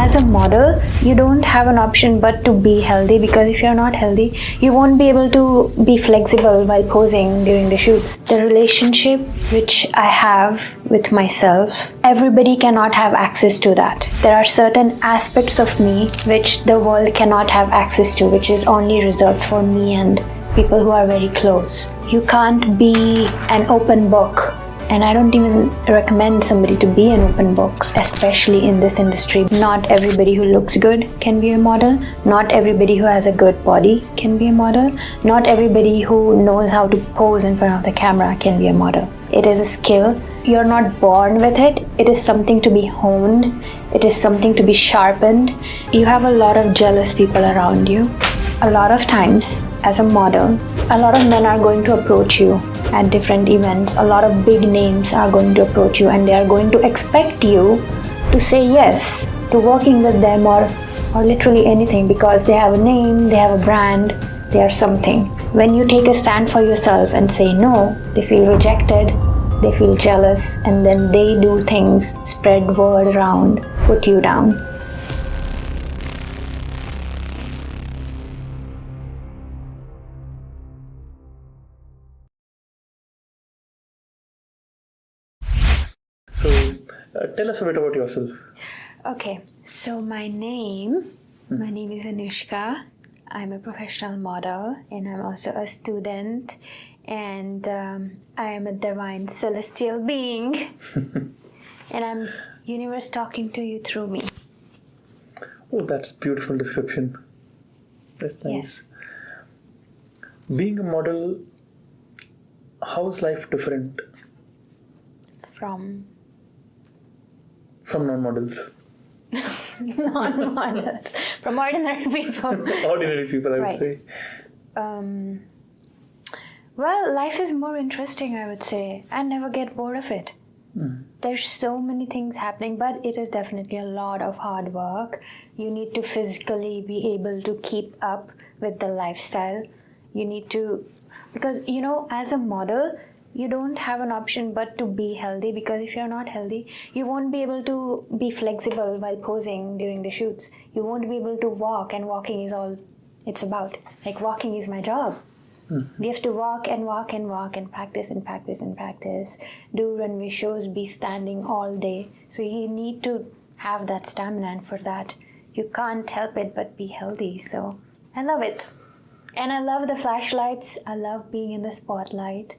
as a model, you don't have an option but to be healthy, because if you're not healthy, you won't be able to be flexible while posing during the shoots. The relationship which I have with myself, everybody cannot have access to that. There are certain aspects of me which the world cannot have access to, which is only reserved for me and people who are very close. You can't be an open book. And I don't even recommend somebody to be an open book, especially in this industry. Not everybody who looks good can be a model. Not everybody who has a good body can be a model. Not everybody who knows how to pose in front of the camera can be a model. It is a skill. You're not born with it. It is something to be honed. It is something to be sharpened. You have a lot of jealous people around you. A lot of times, as a model, a lot of men are going to approach you at different events. A lot of big names are going to approach you, and they are going to expect you to say yes to working with them or literally anything, because they have a name, they have a brand, they are something. When you take a stand for yourself and say no, they feel rejected, they feel jealous, and then they do things, spread word around, put you down. So, tell us a bit about yourself. Okay, so my name is Anushka. I'm a professional model, and I'm also a student, and I am a divine celestial being, and I'm universe talking to you through me. Oh, that's beautiful description. That's nice. Yes. Being a model, how's life different From non-models? non-models, from ordinary people. Ordinary people, I would Right. say. Well, life is more interesting, I would say. I never get bored of it. There's so many things happening, but it is definitely a lot of hard work. You need to physically be able to keep up with the lifestyle. You need to, because as a model, you don't have an option but to be healthy, because if you're not healthy, you won't be able to be flexible while posing during the shoots. You won't be able to walk, and walking is all it's about. Like, walking is my job. We have to walk and walk and walk and practice and practice and practice. Do runway shows, be standing all day. So you need to have that stamina, and for that, you can't help it but be healthy. So I love it. And I love the flashlights. I love being in the spotlight.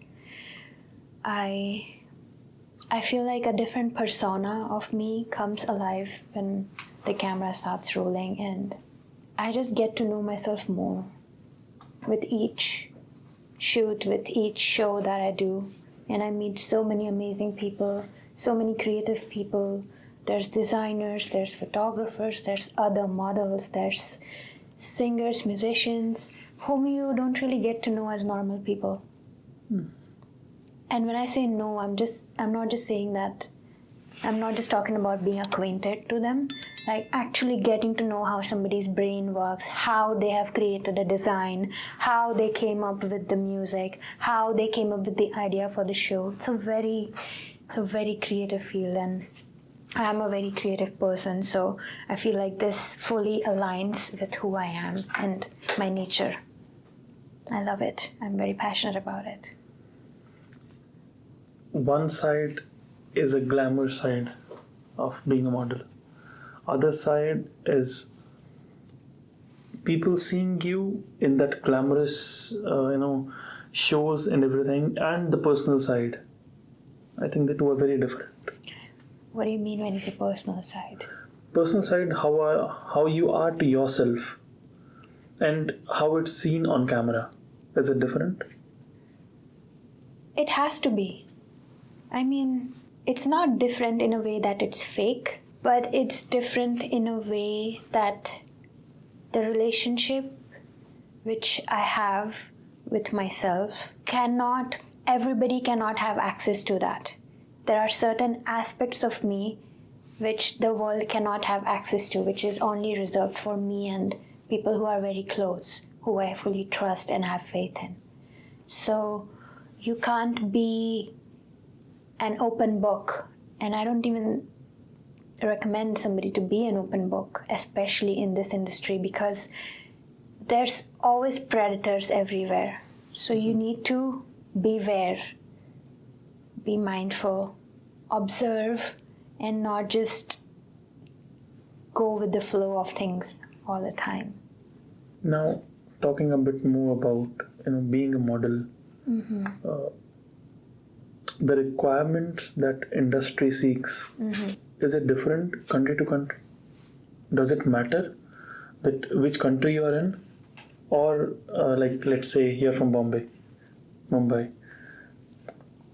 I feel like a different persona of me comes alive when the camera starts rolling, and I just get to know myself more with each shoot, with each show that I do. And I meet so many amazing people, so many creative people. There's designers, there's photographers, there's other models, there's singers, musicians, whom you don't really get to know as normal people. And when I say no, I'm not just saying that. I'm not just talking about being acquainted to them, like actually getting to know how somebody's brain works, how they have created a design, how they came up with the music, how they came up with the idea for the show. It's a very creative field, and I'm a very creative person, so I feel like this fully aligns with who I am and my nature. I love it. I'm very passionate about it. One side is a glamour side of being a model. Other side is people seeing you in that glamorous, shows and everything, and the personal side. I think the two are very different. What do you mean when you say personal side? Personal side, how you are to yourself, and how it's seen on camera. Is it different? It has to be. I mean, it's not different in a way that it's fake, but it's different in a way that the relationship which I have with myself everybody cannot have access to that. There are certain aspects of me which the world cannot have access to, which is only reserved for me and people who are very close, who I fully trust and have faith in. So you can't be an open book, and I don't even recommend somebody to be an open book, especially in this industry, because there's always predators everywhere. So you need to beware, be mindful, observe, and not just go with the flow of things all the time. Now, talking a bit more about being a model, the requirements that industry seeks, is it different country to country? Does it matter that which country you are in, or like let's say here from Mumbai,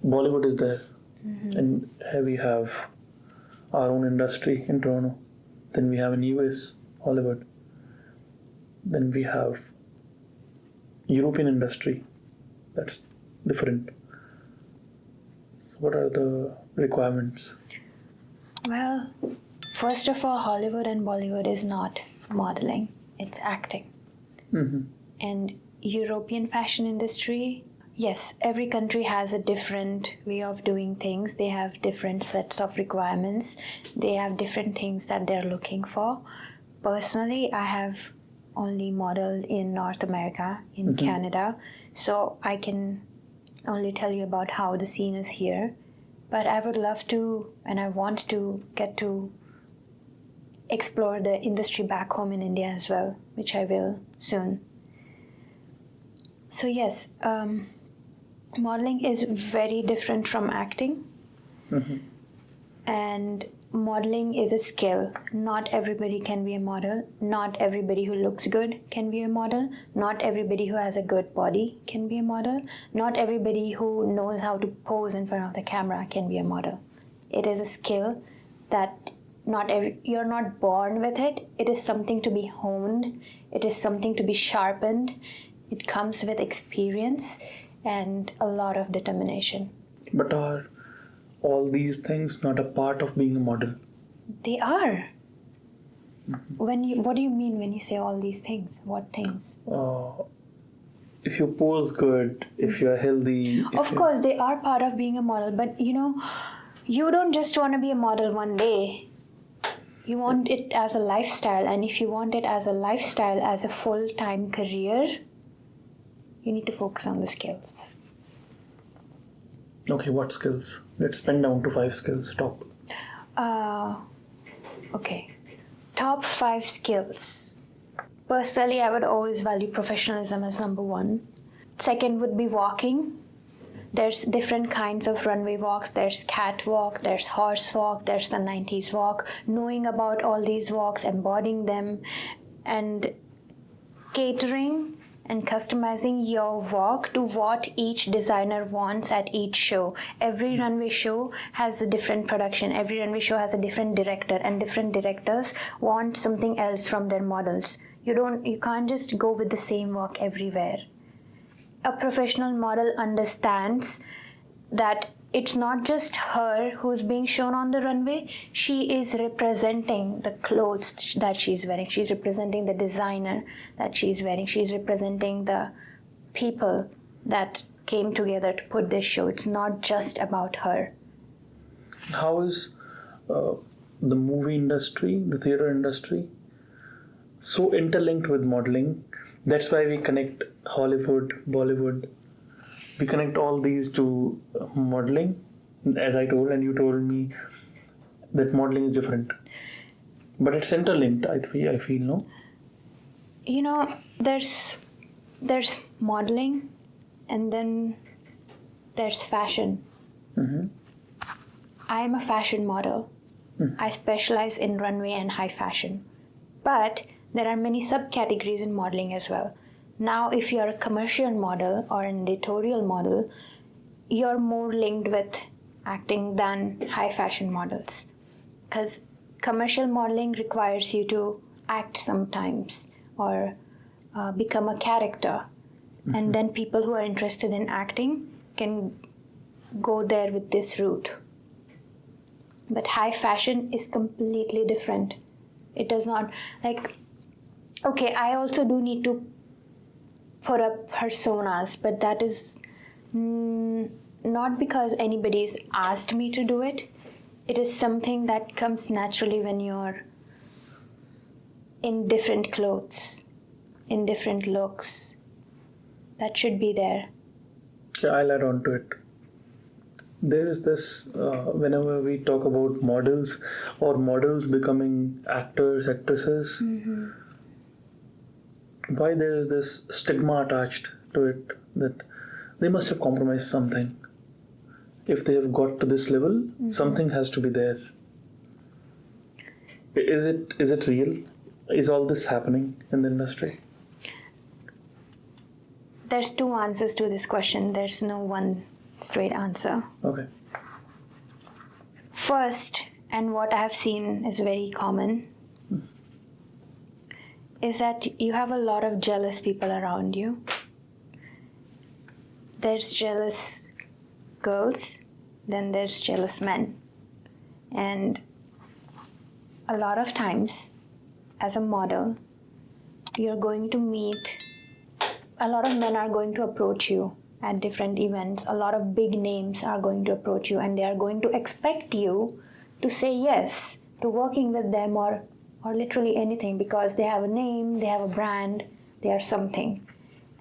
Bollywood is there, and here we have our own industry in Toronto. Then we have in US Hollywood. Then we have European industry. That's different. So what are the requirements? Well, first of all, Hollywood and Bollywood is not modeling, it's acting. And European fashion industry, yes, every country has a different way of doing things. They have different sets of requirements. They have different things that they're looking for. Personally, I have only modeled in North America, in Canada, so I can only tell you about how the scene is here. But I would love to, and I want to get to explore the industry back home in India as well, which I will soon. So yes, modeling is very different from acting. And modeling is a skill. Not everybody can be a model. Not everybody who looks good can be a model. Not everybody who has a good body can be a model. Not everybody who knows how to pose in front of the camera can be a model. It is a skill that you're not born with it. It is something to be honed. It is something to be sharpened. It comes with experience and a lot of determination. But are all these things not a part of being a model? They are. What do you mean when you say all these things? What things? If you pose good, if you're healthy. Of course, they are part of being a model, but you don't just want to be a model one day. You want it as a lifestyle, and if you want it as a lifestyle, as a full-time career, you need to focus on the skills. Okay, what skills? Let's pen down to 5 skills, top. Okay. Top 5 skills. Personally, I would always value professionalism as number 1. Second would be walking. There's different kinds of runway walks. There's catwalk, there's horse walk, there's the 90s walk. Knowing about all these walks, embodying them, and catering and customizing your walk to what each designer wants at each show. Every runway show has a different production. Every runway show has a different director, and different directors want something else from their models. You can't just go with the same walk everywhere. A professional model understands that it's not just her who's being shown on the runway. She is representing the clothes that she's wearing. She's representing the designer that she's wearing. She's representing the people that came together to put this show. It's not just about her. How is the movie industry, the theater industry, so interlinked with modeling? That's why we connect Hollywood, Bollywood. We connect all these to modeling, as I told, and you told me that modeling is different. But it's interlinked, I feel, no? There's modeling, and then there's fashion. I am a fashion model. I specialize in runway and high fashion. But there are many subcategories in modeling as well. Now, if you're a commercial model or an editorial model, you're more linked with acting than high fashion models. Because commercial modeling requires you to act sometimes or become a character. And then people who are interested in acting can go there with this route. But high fashion is completely different. It does not, okay, I also do need to put up personas, but that is not because anybody's asked me to do it. it is something that comes naturally when you're in different clothes, in different looks. That should be there. Yeah, I'll add on to it. There is this, whenever we talk about models or models becoming actors, actresses, why there is this stigma attached to it that they must have compromised something. If they have got to this level, something has to be there. Is it real? Is all this happening in the industry? There's two answers to this question. There's no one straight answer. Okay. First, and what I have seen is very common, is that you have a lot of jealous people around you. There's jealous girls, then there's jealous men. And a lot of times, as a model, you're going to meet, a lot of men are going to approach you at different events. A lot of big names are going to approach you and they are going to expect you to say yes to working with them or literally anything, because they have a name, they have a brand, they are something.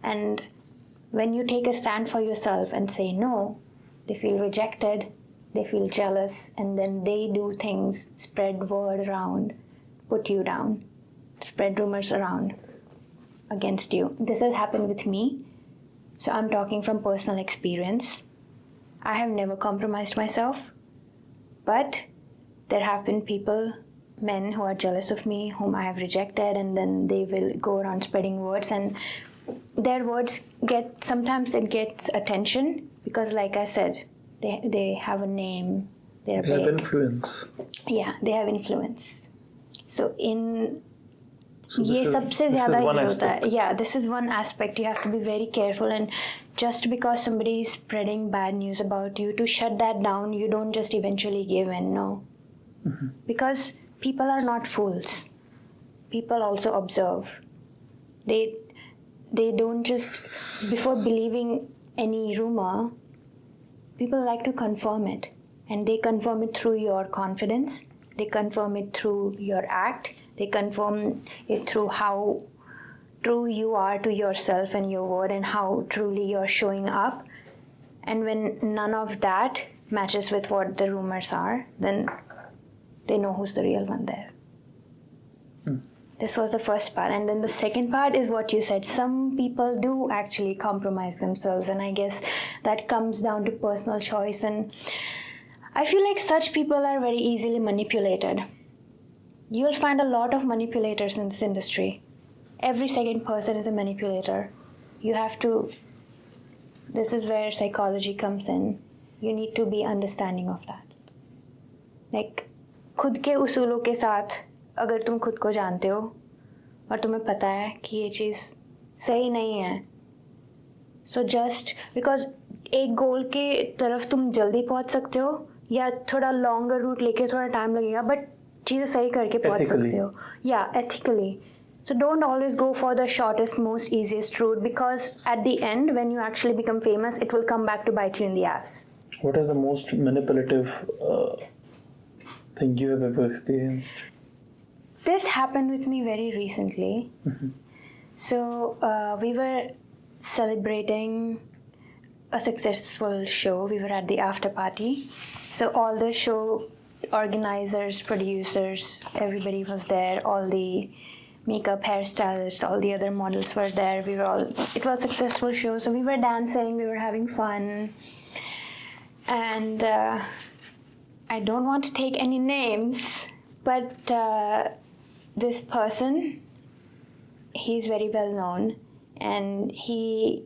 And when you take a stand for yourself and say no, they feel rejected, they feel jealous, and then they do things, spread word around, put you down, spread rumors around against you. This has happened with me, so I'm talking from personal experience. I have never compromised myself, but there have been people, men who are jealous of me, whom I have rejected, and then they will go around spreading words, and their words sometimes it gets attention because, like I said, they have a name, they have influence. Yeah, they have influence. So So ये सबसे ज़्यादा ही होता है. Yeah, this is one aspect. You have to be very careful, and just because somebody is spreading bad news about you, to shut that down, you don't just eventually give in, no. Because people are not fools. People also observe. They don't just, before believing any rumor, people like to confirm it. And they confirm it through your confidence. They confirm it through your act. They confirm it through how true you are to yourself and your word and how truly you're showing up. And when none of that matches with what the rumors are, then they know who's the real one there. This was the first part. And then the second part is what you said. Some people do actually compromise themselves. And I guess that comes down to personal choice. And I feel like such people are very easily manipulated. You'll find a lot of manipulators in this industry. Every second person is a manipulator. You have to, this is where psychology comes in. You need to be understanding of that. Like, खुद के उसूलों के साथ अगर तुम खुद को जानते हो और तुम्हें पता है कि ये चीज़ सही नहीं है, so just because एक गोल के तरफ तुम जल्दी पहुंच सकते हो या थोड़ा लॉन्गर रूट लेके थोड़ा टाइम लगेगा, बट चीज़ें सही करके पहुंच सकते हो. Yeah, ethically. So don't always go for the shortest, most easiest route, because at the end, when you actually become famous, it will come back to bite you in the ass. What is the most manipulative thing you have ever experienced? This happened with me very recently. So we were celebrating a successful show. We were at the after party. So all the show organizers, producers, everybody was there. All the makeup, hairstylists, all the other models were there. It was a successful show. So we were dancing, we were having fun. And I don't want to take any names, but this person, he's very well known, and he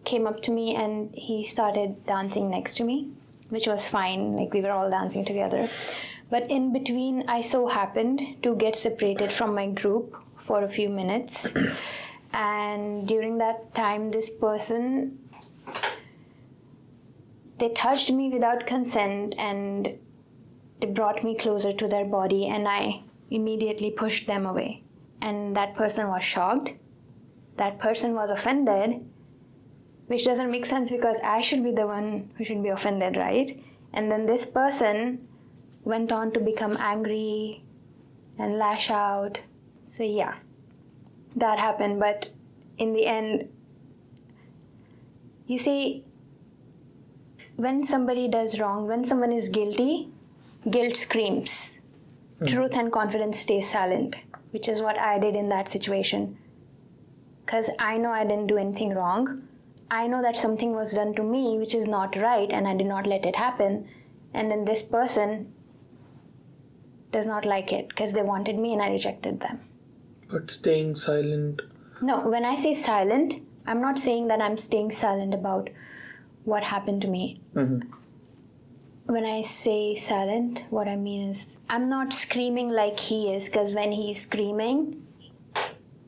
came up to me and he started dancing next to me, which was fine, like we were all dancing together. But in between, I so happened to get separated from my group for a few minutes. And during that time, this person, they touched me without consent and they brought me closer to their body, and I immediately pushed them away. And that person was shocked. That person was offended, which doesn't make sense because I should be the one who should be offended, right? And then this person went on to become angry and lash out. So yeah, that happened. But in the end, you see, when somebody does wrong, when someone is guilty, guilt screams. Truth and confidence stay silent, which is what I did in that situation. Because I know I didn't do anything wrong. I know that something was done to me which is not right, and I did not let it happen. And then this person does not like it because they wanted me and I rejected them. But staying silent. No, when I say silent, I'm not saying that I'm staying silent about what happened to me. When I say silent, what I mean is I'm not screaming like he is, because when he's screaming,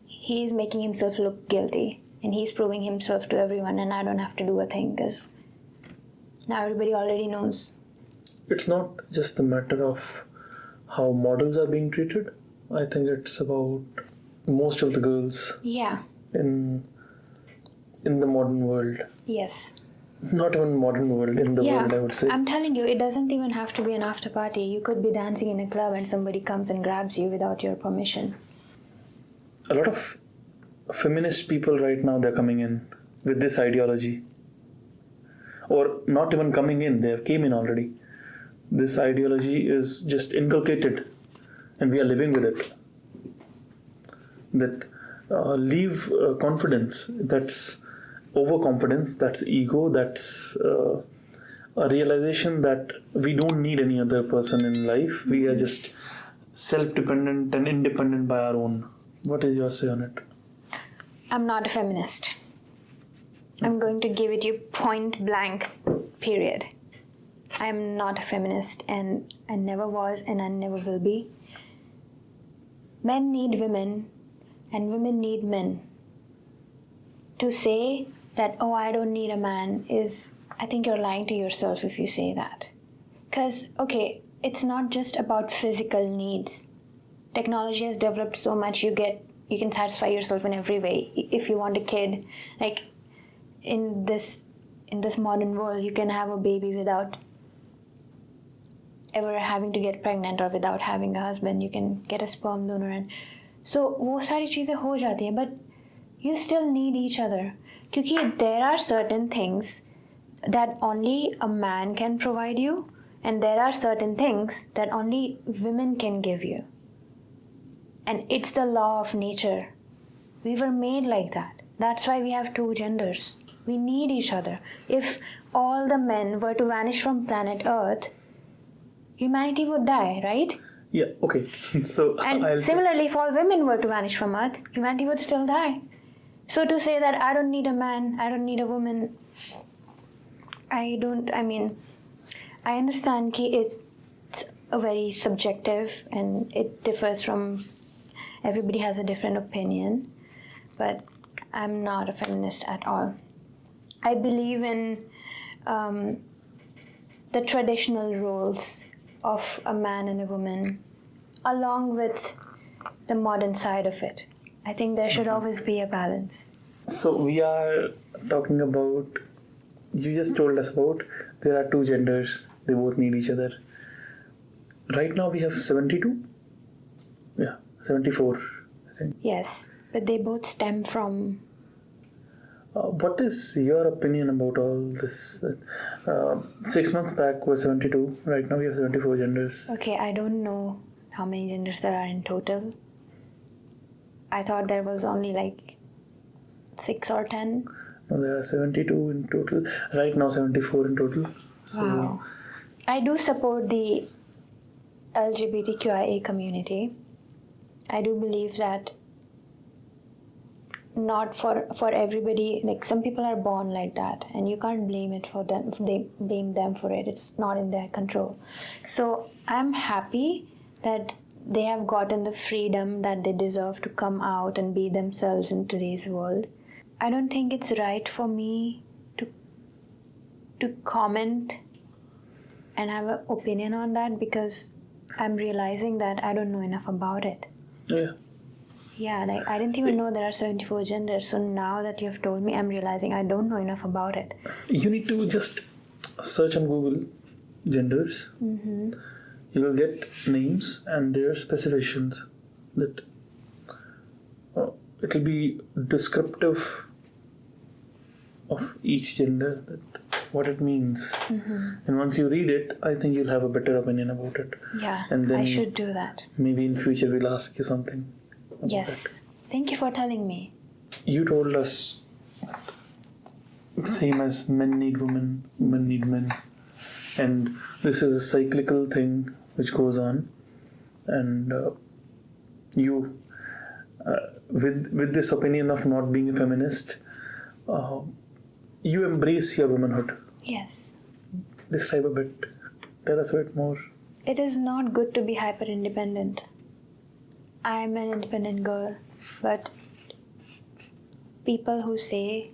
he's making himself look guilty and he's proving himself to everyone, and I don't have to do a thing because now everybody already knows. It's not just a matter of how models are being treated. I think it's about most of the girls Yeah. in the modern world. Yes. Not even modern world, in the world, I would say. I'm telling you, it doesn't even have to be an after party. You could be dancing in a club and somebody comes and grabs you without your permission. A lot of feminist people right now, they're coming in with this ideology. Or not even coming in, they have came in already. This ideology is just inculcated and we are living with it. That leave confidence, that's overconfidence, that's ego, that's a realization that we don't need any other person in life. We are just self-dependent and independent by our own. What is your say on it? I'm not a feminist. I'm going to give it you point blank, period. I'm not a feminist, and I never was and I never will be. Men need women and women need men. To say that, oh, I don't need a man is, I think you're lying to yourself if you say that. Because, okay, it's not just about physical needs. Technology has developed so much, you can satisfy yourself in every way. If you want a kid, like in this modern world, you can have a baby without ever having to get pregnant or without having a husband. You can get a sperm donor, and so वो सारी चीजें हो जाती हैं, but you still need each other. Because there are certain things that only a man can provide you, and there are certain things that only women can give you. And it's the law of nature. We were made like that. That's why we have two genders. We need each other. If all the men were to vanish from planet Earth, humanity would die, right? Yeah, okay. So And similarly, if all women were to vanish from Earth, humanity would still die. So to say that I don't need a man, I don't need a woman, I understand that it's a very subjective and it differs from, everybody has a different opinion, but I'm not a feminist at all. I believe in the traditional roles of a man and a woman, along with the modern side of it. I think there should always be a balance. So we are talking about, you just told us about, there are two genders, they both need each other. Right now we have 72? Yeah, 74, I think. Yes, but they both stem from... What is your opinion about all this? 6 months back were 72, right now we have 74 genders. Okay, I don't know how many genders there are in total. I thought there was only like 6 or 10. No, there are 72 in total. Right now 74 in total. So, wow. I do support the LGBTQIA community. I do believe that not for everybody, like some people are born like that and you can't blame it for them, they blame them for it. It's not in their control. So I'm happy that they have gotten the freedom that they deserve to come out and be themselves in today's world. I don't think it's right for me to comment and have an opinion on that, because I'm realizing that I don't know enough about it. yeah. Yeah, like I didn't even know there are 74 genders. So now that you've told me, I'm realizing I don't know enough about it. You need to just search on Google genders you will get names and their specifications that it will be descriptive of each gender, that what it means. And once you read it, I think you'll have a better opinion about it. Yeah, And then I should do that. maybe in future we'll ask you something about Yes. Thank you for telling me. it. You told us same as men need women, women need men, and this is a cyclical thing which goes on. And you, with this opinion of not being a feminist, you embrace your womanhood. Yes. Describe a bit. Tell us a bit more. It is not good to be hyper independent. I am an independent girl, but people who say,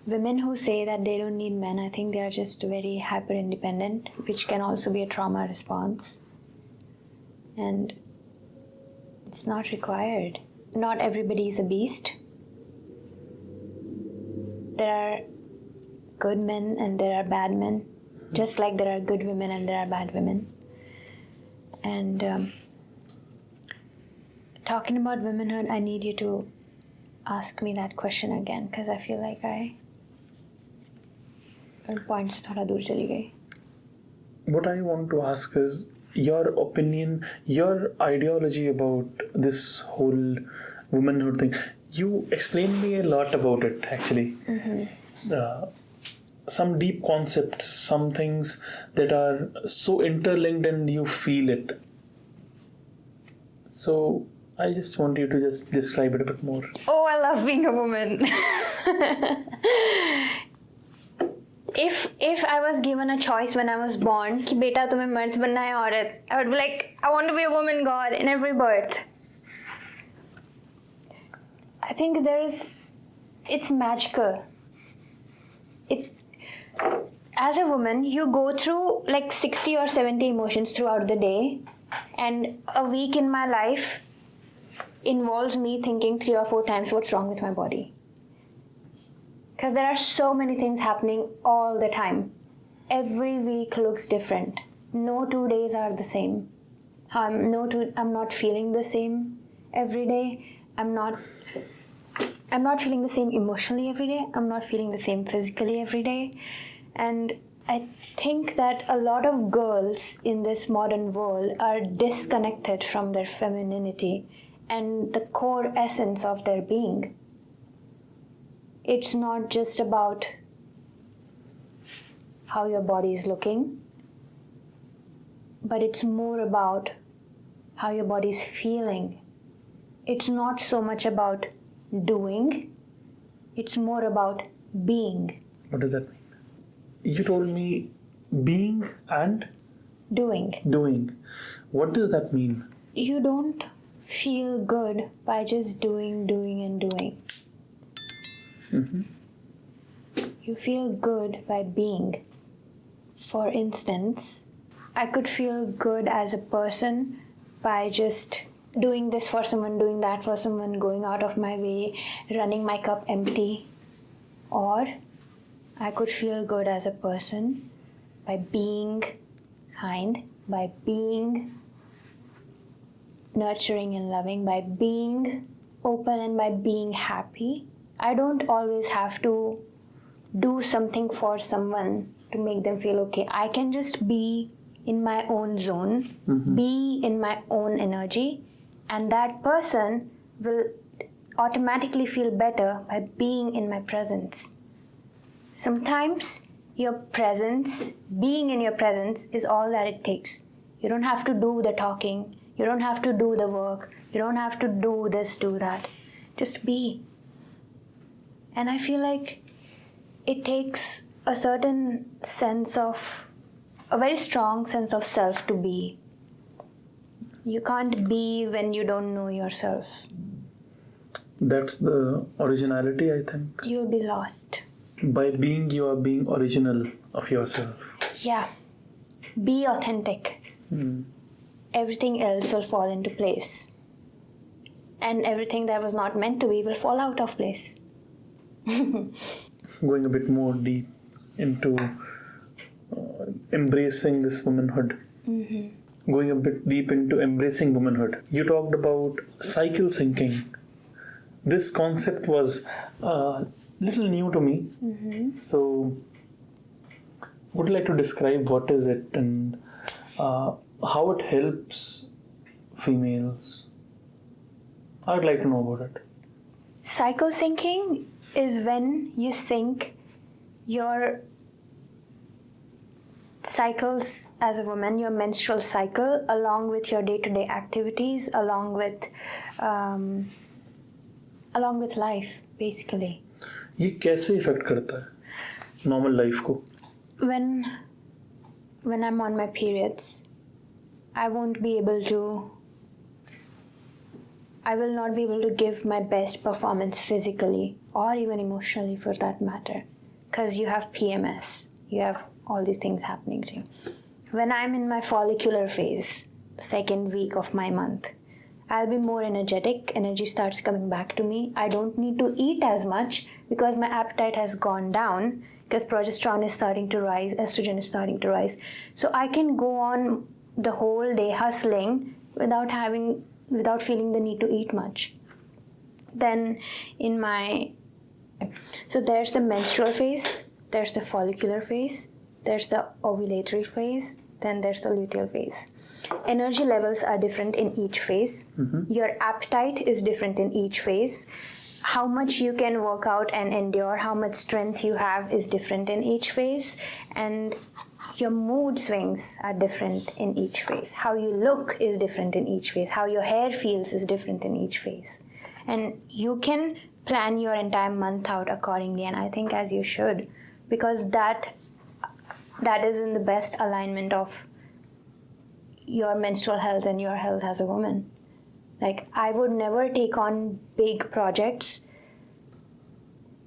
women who say that they don't need men, I think they are just very hyper independent, which can also be a trauma response. And it's not required. Not everybody is a beast. There are good men and there are bad men, just like there are good women and there are bad women. And talking about womanhood, I need you to ask me that question again, because I feel like I point se thoda dur chali gayi. What I want to ask is your opinion, your ideology about this whole womanhood thing. You explained me a lot about it, actually. Some deep concepts, some things that are so interlinked and you feel it. So I just want you to just describe it a bit more. Oh, I love being a woman. If I was given a choice when I was born, कि बेटा तुम्हें मर्द बनना है औरत, I would be like, I want to be a woman, God, in every birth. I think it's magical. As a woman, you go through like 60 or 70 emotions throughout the day, and a week in my life involves me thinking 3 or 4 times what's wrong with my body. Because there are so many things happening all the time. Every week looks different. No 2 days are the same. I'm not feeling the same every day. I'm not feeling the same emotionally every day. I'm not feeling the same physically every day. And I think that a lot of girls in this modern world are disconnected from their femininity and the core essence of their being. It's not just about how your body is looking, but it's more about how your body is feeling. It's not so much about doing, it's more about being. What does that mean? You told me being and Doing. doing. What does that mean? You don't feel good by just doing. You feel good by being. For instance, I could feel good as a person by just doing this for someone, doing that for someone, going out of my way, running my cup empty. Or I could feel good as a person by being kind, by being nurturing and loving, by being open and by being happy. I don't always have to do something for someone to make them feel okay. I can just be in my own zone, be in my own energy, and that person will automatically feel better by being in my presence. Sometimes your presence, being in your presence, is all that it takes. You don't have to do the talking, you don't have to do the work, you don't have to do this, do that. Just be. And I feel like it takes a certain sense of, a very strong sense of self to be. You can't be when you don't know yourself. That's the originality, I think. You'll be lost. By being, you are being original of yourself. Yeah. Be authentic. Everything else will fall into place. And everything that was not meant to be will fall out of place. Going a bit more deep into embracing this womanhood. Going a bit deep into embracing womanhood, you talked about cycle syncing. This concept was a little new to me. So, would you like to describe what is it and how it helps females? I would like to know about it. Cycle syncing is when you sync your cycles as a woman, your menstrual cycle, along with your day-to-day activities, along with life, basically. ये कैसे effect करता है normal life को? When I'm on my periods, I will not be able to give my best performance physically or even emotionally for that matter, because you have PMS, you have all these things happening to you. When I'm in my follicular phase, the second week of my month, I'll be more energetic, energy starts coming back to me. I don't need to eat as much because my appetite has gone down, because progesterone is starting to rise, estrogen is starting to rise. So I can go on the whole day hustling without feeling the need to eat much. Then so there's the menstrual phase, there's the follicular phase, there's the ovulatory phase, then there's the luteal phase. Energy levels are different in each phase. Your appetite is different in each phase. How much you can work out and endure, how much strength you have is different in each phase. And your mood swings are different in each phase. How you look is different in each phase. How your hair feels is different in each phase. And you can plan your entire month out accordingly, and I think as you should, because that is in the best alignment of your menstrual health and your health as a woman. Like, I would never take on big projects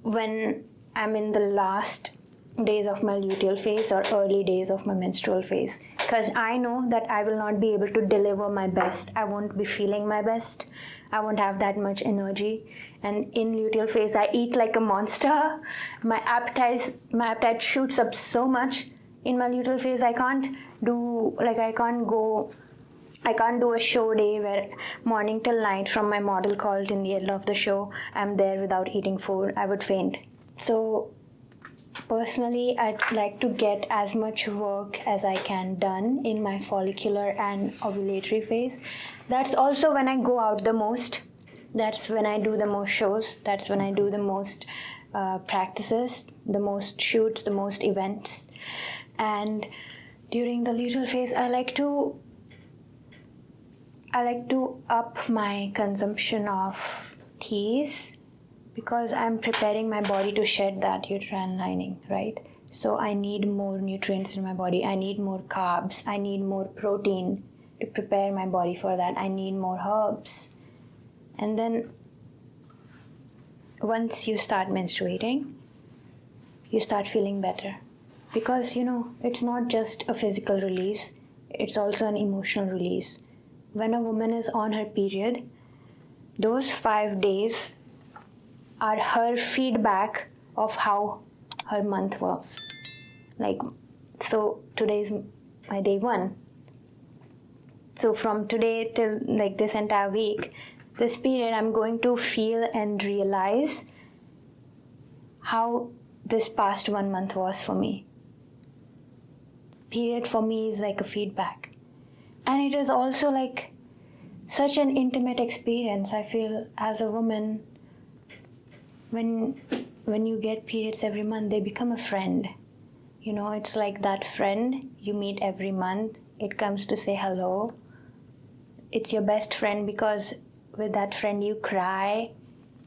when I'm in the last days of my luteal phase or early days of my menstrual phase, because I know that I will not be able to deliver my best. I won't be feeling my best. I won't have that much energy. And in luteal phase, I eat like a monster. My appetite shoots up so much. In my luteal phase, I can't do a show day where morning till night from my model call till the end of the show, I'm there without eating food. I would faint. So personally, I'd like to get as much work as I can done in my follicular and ovulatory phase. That's also when I go out the most. That's when I do the most shows. That's when I do the most practices, the most shoots, the most events. And during the luteal phase, I like to up my consumption of teas, because I'm preparing my body to shed that uterine lining, right? So I need more nutrients in my body. I need more carbs. I need more protein to prepare my body for that. I need more herbs. And then once you start menstruating, you start feeling better. Because, it's not just a physical release, it's also an emotional release. When a woman is on her period, those 5 days are her feedback of how her month was. So today's my day 1. So from today till this entire week, this period, I'm going to feel and realize how this past 1 month was for me. Period for me is like a feedback. And it is also such an intimate experience. I feel as a woman, when you get periods every month, they become a friend. It's like that friend you meet every month. It comes to say hello. It's your best friend, because with that friend you cry,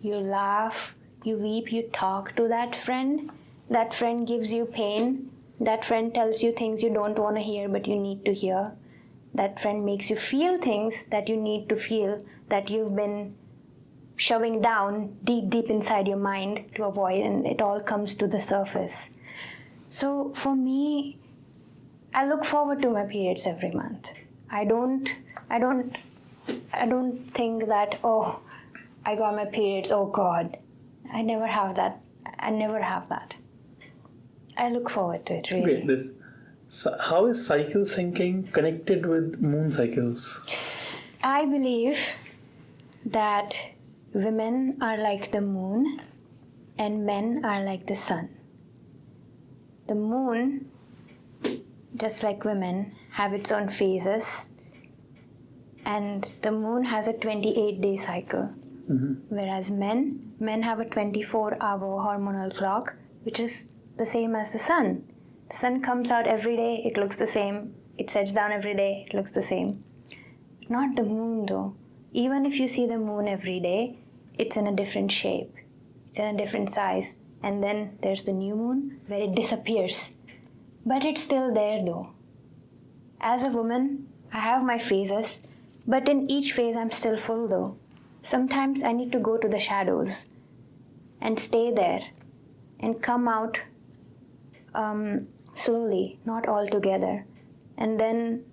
you laugh, you weep, you talk to that friend. That friend gives you pain. That friend tells you things you don't want to hear but you need to hear. That friend makes you feel things that you need to feel, that you've been shoving down deep inside your mind to avoid, and it all comes to the surface. So for me, I look forward to my periods every month. I don't think that, oh, I got my periods, oh God. I never have that. I look forward to it, really. Okay, So how is cycle syncing connected with moon cycles? I believe that women are like the moon and men are like the sun. The moon, just like women, have its own phases, and the moon has a 28-day cycle. Whereas men have a 24-hour hormonal clock, which is the same as the sun. The sun comes out every day, it looks the same. It sets down every day, it looks the same. Not the moon though. Even if you see the moon every day, it's in a different shape. It's in a different size. And then there's the new moon where it disappears. But it's still there though. As a woman, I have my phases, but in each phase I'm still full though. Sometimes I need to go to the shadows and stay there and come out slowly, not all together. And then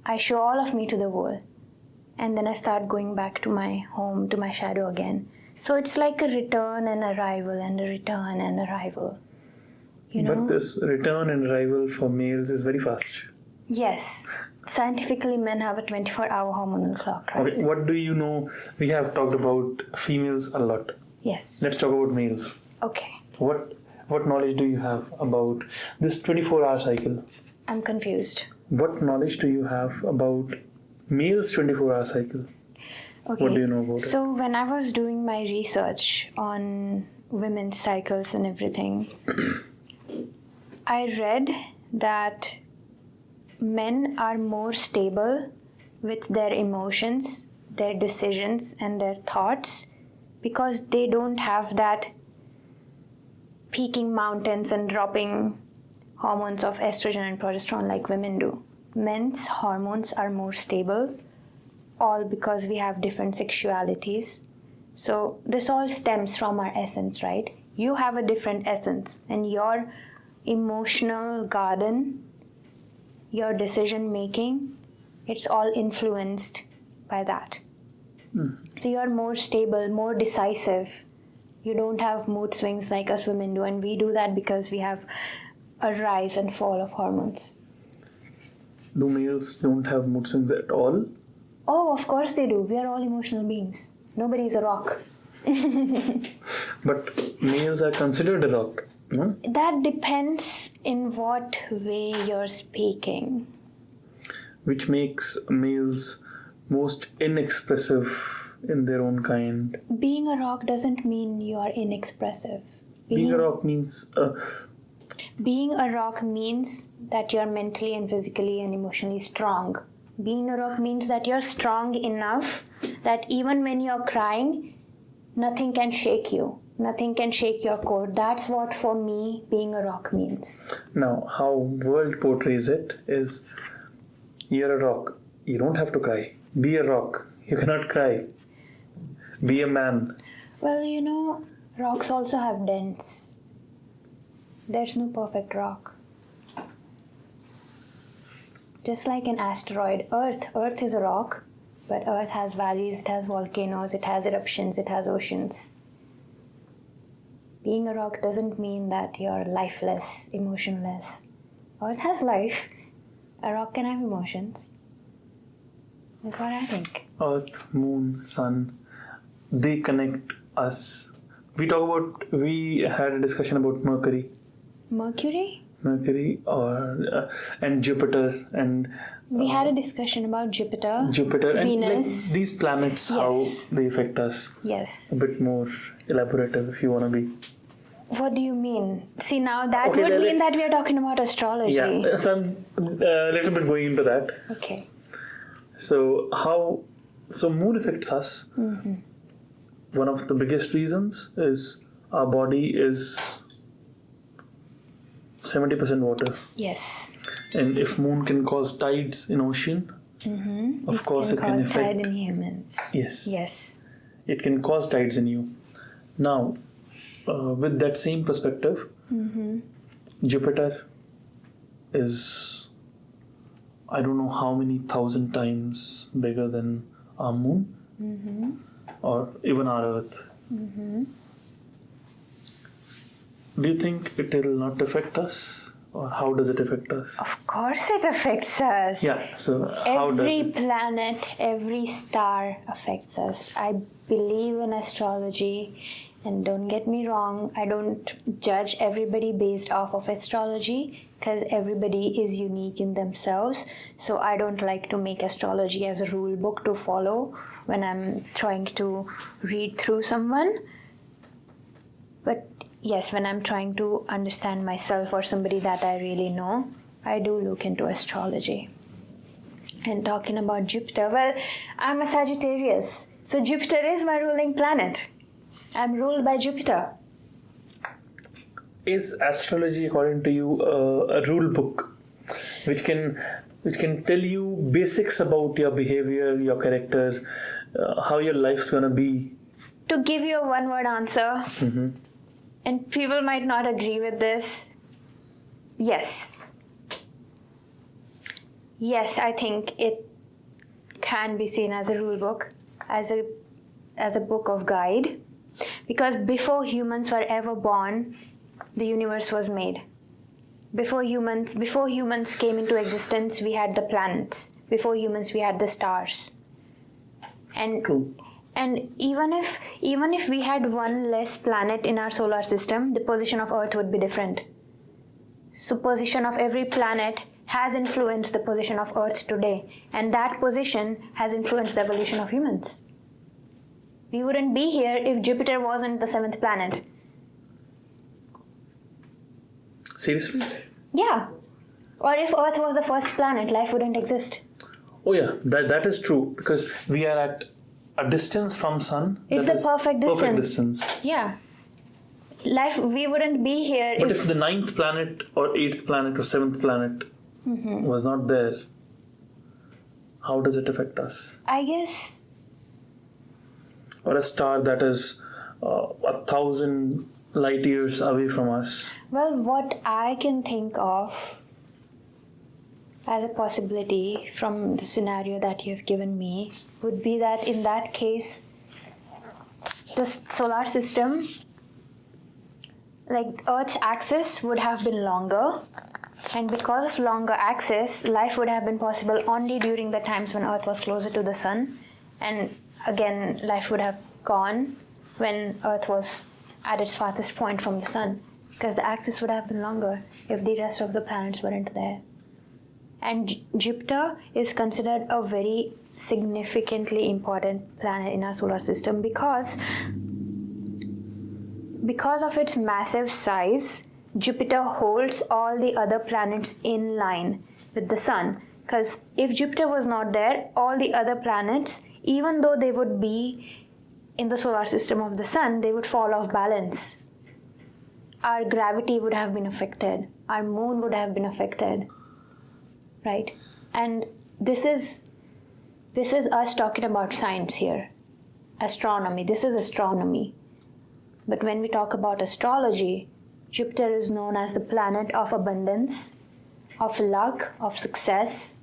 I show all of me to the world. And then I start going back to my home, to my shadow again. So it's like a return and arrival and a return and arrival. You know? But this return and arrival for males is very fast. Yes. Scientifically, men have a 24-hour hormonal clock, right? Okay, what do you know? We have talked about females a lot. Yes. Let's talk about males. Okay. What knowledge do you have about this 24-hour cycle? I'm confused. What knowledge do you have about males' 24-hour cycle? Okay. What do you know about it? So when I was doing my research on women's cycles and everything, I read that men are more stable with their emotions, their decisions, and their thoughts because they don't have that peaking mountains and dropping hormones of estrogen and progesterone like women do. Men's hormones are more stable, all because we have different sexualities. So this all stems from our essence, right? You have a different essence, and your emotional garden, your decision making, it's all influenced by that. So you're more stable, more decisive. You don't have mood swings like us women do, and we do that because we have a rise and fall of hormones. Do males don't have mood swings at all? Oh, of course they do. We are all emotional beings. Nobody's a rock. But males are considered a rock, no? That depends in what way you're speaking. Which makes males most inexpressive in their own kind. Being a rock doesn't mean you are inexpressive. Being a rock means Being a rock means that you're mentally and physically and emotionally strong. Being a rock means that you're strong enough that even when you're crying, nothing can shake you. Nothing can shake your core. That's what, for me, being a rock means. Now, how world portrays it is, you're a rock. You don't have to cry. Be a rock. You cannot cry. Be a man. Well, you know, rocks also have dents. There's no perfect rock. Just like an asteroid, Earth is a rock, but Earth has valleys, it has volcanoes, it has eruptions, it has oceans. Being a rock doesn't mean that you're lifeless, emotionless. Earth has life. A rock can have emotions. That's what I think. Earth, moon, sun, they connect us. We had a discussion about Mercury or and Jupiter, and we had a discussion about Jupiter and Venus. like these planets, Yes. how they affect us. Yes. A bit more elaborative if you want to be. What do you mean? See, now that Okay, would then mean let's- that we are talking about astrology. Yeah, so I'm a little bit going into that. Okay. So moon affects us. One of the biggest reasons is our body is 70% water. Yes. And if moon can cause tides in ocean, of course it can cause affect. tide in humans. Yes. Yes. It can cause tides in you. Now, with that same perspective, Jupiter is, I don't know how many thousand times bigger than our moon or even our Earth. Mm-hmm. Do you think it will not affect us or how does it affect us? Of course it affects us. Yeah, so how does Every it? planet, every star affects us. I believe in astrology, and don't get me wrong, I don't judge everybody based off of astrology because everybody is unique in themselves. So I don't like to make astrology as a rule book to follow when I'm trying to read through someone. But yes, when I'm trying to understand myself or somebody that I really know, I do look into astrology. And talking about Jupiter, well, I'm a Sagittarius. So Jupiter is my ruling planet. I'm ruled by Jupiter. Is astrology, according to you, a rule book which can tell you basics about your behavior, your character, how your life's gonna be? To give you a one-word answer, and people might not agree with this, yes. Yes, I think it can be seen as a rule book, as a book of guide, because before humans were ever born, the universe was made. Before humans came into existence, we had the planets. Before humans, we had the stars. And True. and even if we had one less planet in our solar system, the position of Earth would be different. So position of every planet has influenced the position of Earth today, and that position has influenced the evolution of humans. We wouldn't be here if Jupiter wasn't the 7th planet. Seriously? Yeah. Or if Earth was the first planet, life wouldn't exist. Oh yeah, that is true, because we are at a distance from sun. It's that the is perfect Perfect distance. distance. Yeah. We wouldn't be here But if the 9th planet or 8th planet or 7th planet was not there, how does it affect us? I guess, Or a star that is 1,000 light years away from us? well, what I can think of as a possibility from the scenario that you have given me would be that in that case, the solar system, like Earth's axis, would have been longer, and because of longer axis, life would have been possible only during the times when Earth was closer to the sun, and again, life would have gone when Earth was at its farthest point from the sun, because the axis would have been longer if the rest of the planets weren't there. And Jupiter is considered a very significantly important planet in our solar system because of its massive size. Jupiter holds all the other planets in line with the sun. Because if Jupiter was not there, all the other planets, even though they would be in the solar system of the sun, they would fall off balance. Our gravity would have been affected. Our moon would have been affected. Right? And this is us talking about science here. Astronomy. This is astronomy. But when we talk about astrology, Jupiter is known as the planet of abundance, of luck, of success.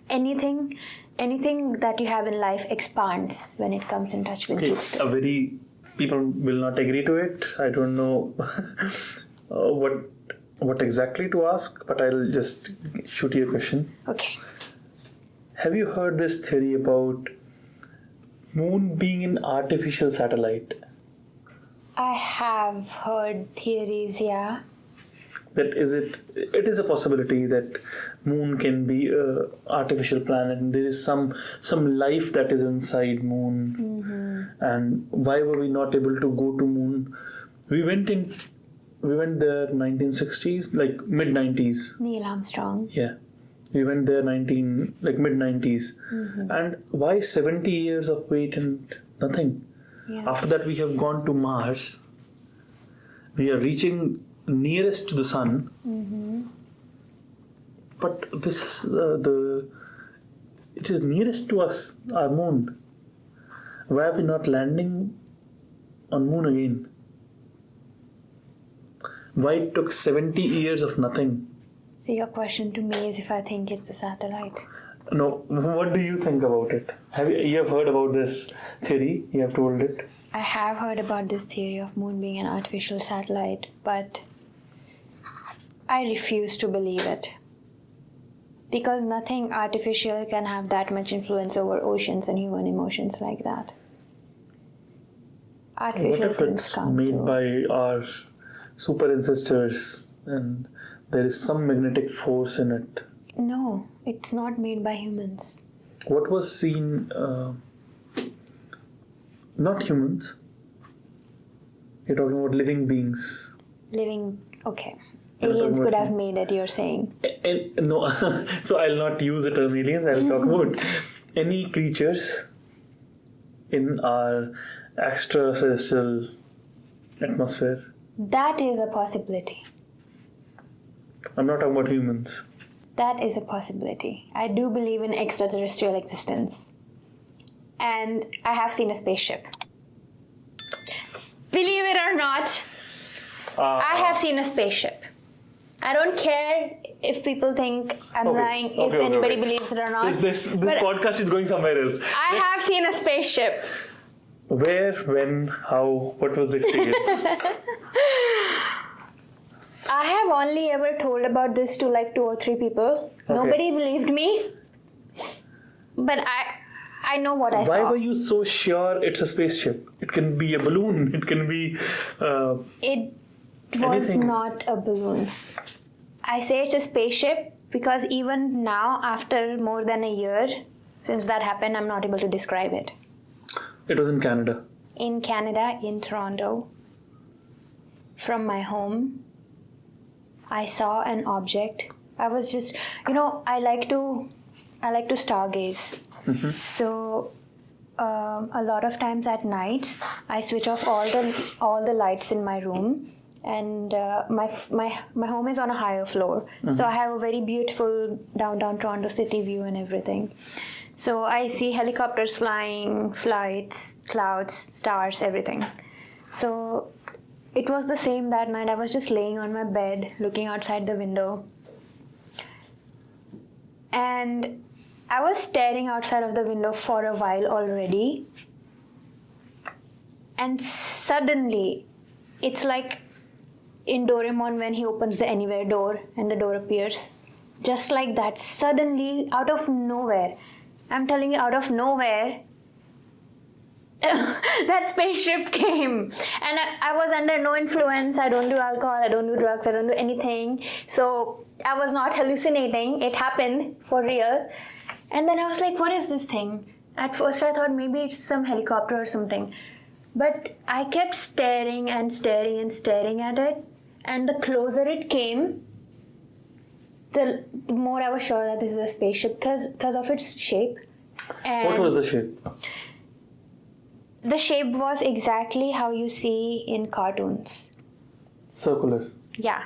Anything that you have in life expands when it comes in touch with Jupiter. People will not agree to it. I don't know what exactly to ask, but I'll just shoot you a question. Okay. Have you heard this theory about moon being an artificial satellite? I have heard theories, yeah. That it is a possibility that moon can be a artificial planet and there is some life that is inside moon. And why were we not able to go to moon? We went there 1960s, like mid 90s. Neil Armstrong. Yeah, we went there mid 90s. And why 70 years of wait and nothing? Yeah. After that, we have gone to Mars. We are reaching nearest to the sun. But this is it is nearest to us, our moon. Why are we not landing on moon again? Why it took 70 years of nothing? So your question to me is if I think it's a satellite. No, what do you think about it? You have heard about this theory? You have told it? I have heard about this theory of moon being an artificial satellite, but I refuse to believe it. Because nothing artificial can have that much influence over oceans and human emotions like that. What Artificial if things it's can't made do. by our super ancestors and there is some magnetic force in it? No, it's not made by humans. What was seen, not humans, you're talking about living beings. Okay. I'm talking Aliens about could have made it, you're saying. And no, so I'll not use the term aliens, I'll talk about any creatures in our extraterrestrial atmosphere. That is a possibility. I'm not talking about humans. That is a possibility. I do believe in extraterrestrial existence. And I have seen a spaceship. Believe it or not, I have seen a spaceship. I don't care if people think I'm lying, if anybody believes it or not. This but podcast is going somewhere else. I have seen a spaceship. Where, when, how, what was the experience? I have only ever told about this to like 2 or 3 people. Okay. Nobody believed me. But I know what I saw. Why were you so sure it's a spaceship? It can be a balloon. It can be... It was anything. not a balloon. I say it's a spaceship because even now, after more than a year since that happened, I'm not able to describe it. It was in Canada. In Canada, in Toronto, from my home, I saw an object. I was just, I like to stargaze. Mm-hmm. So a lot of times at nights, I switch off all the lights in my room, and my home is on a higher floor. Mm-hmm. So I have a very beautiful downtown Toronto city view and everything. So I see helicopters flying, flights, clouds, stars, everything. So it was the same that night. I was just laying on my bed, looking outside the window. And I was staring outside of the window for a while already. And suddenly, it's like in Doraemon when he opens the anywhere door and the door appears. Just like that, suddenly, out of nowhere, I'm telling you, out of nowhere, that spaceship came. And I was under no influence. I don't do alcohol, I don't do drugs, I don't do anything. So I was not hallucinating. It happened for real. And then I was like, what is this thing? At first I thought maybe it's some helicopter or something. But I kept staring and staring and staring at it. And the closer it came, the more I was sure that this is a spaceship because of its shape. And what was the shape? The shape was exactly how you see in cartoons. Circular. Yeah.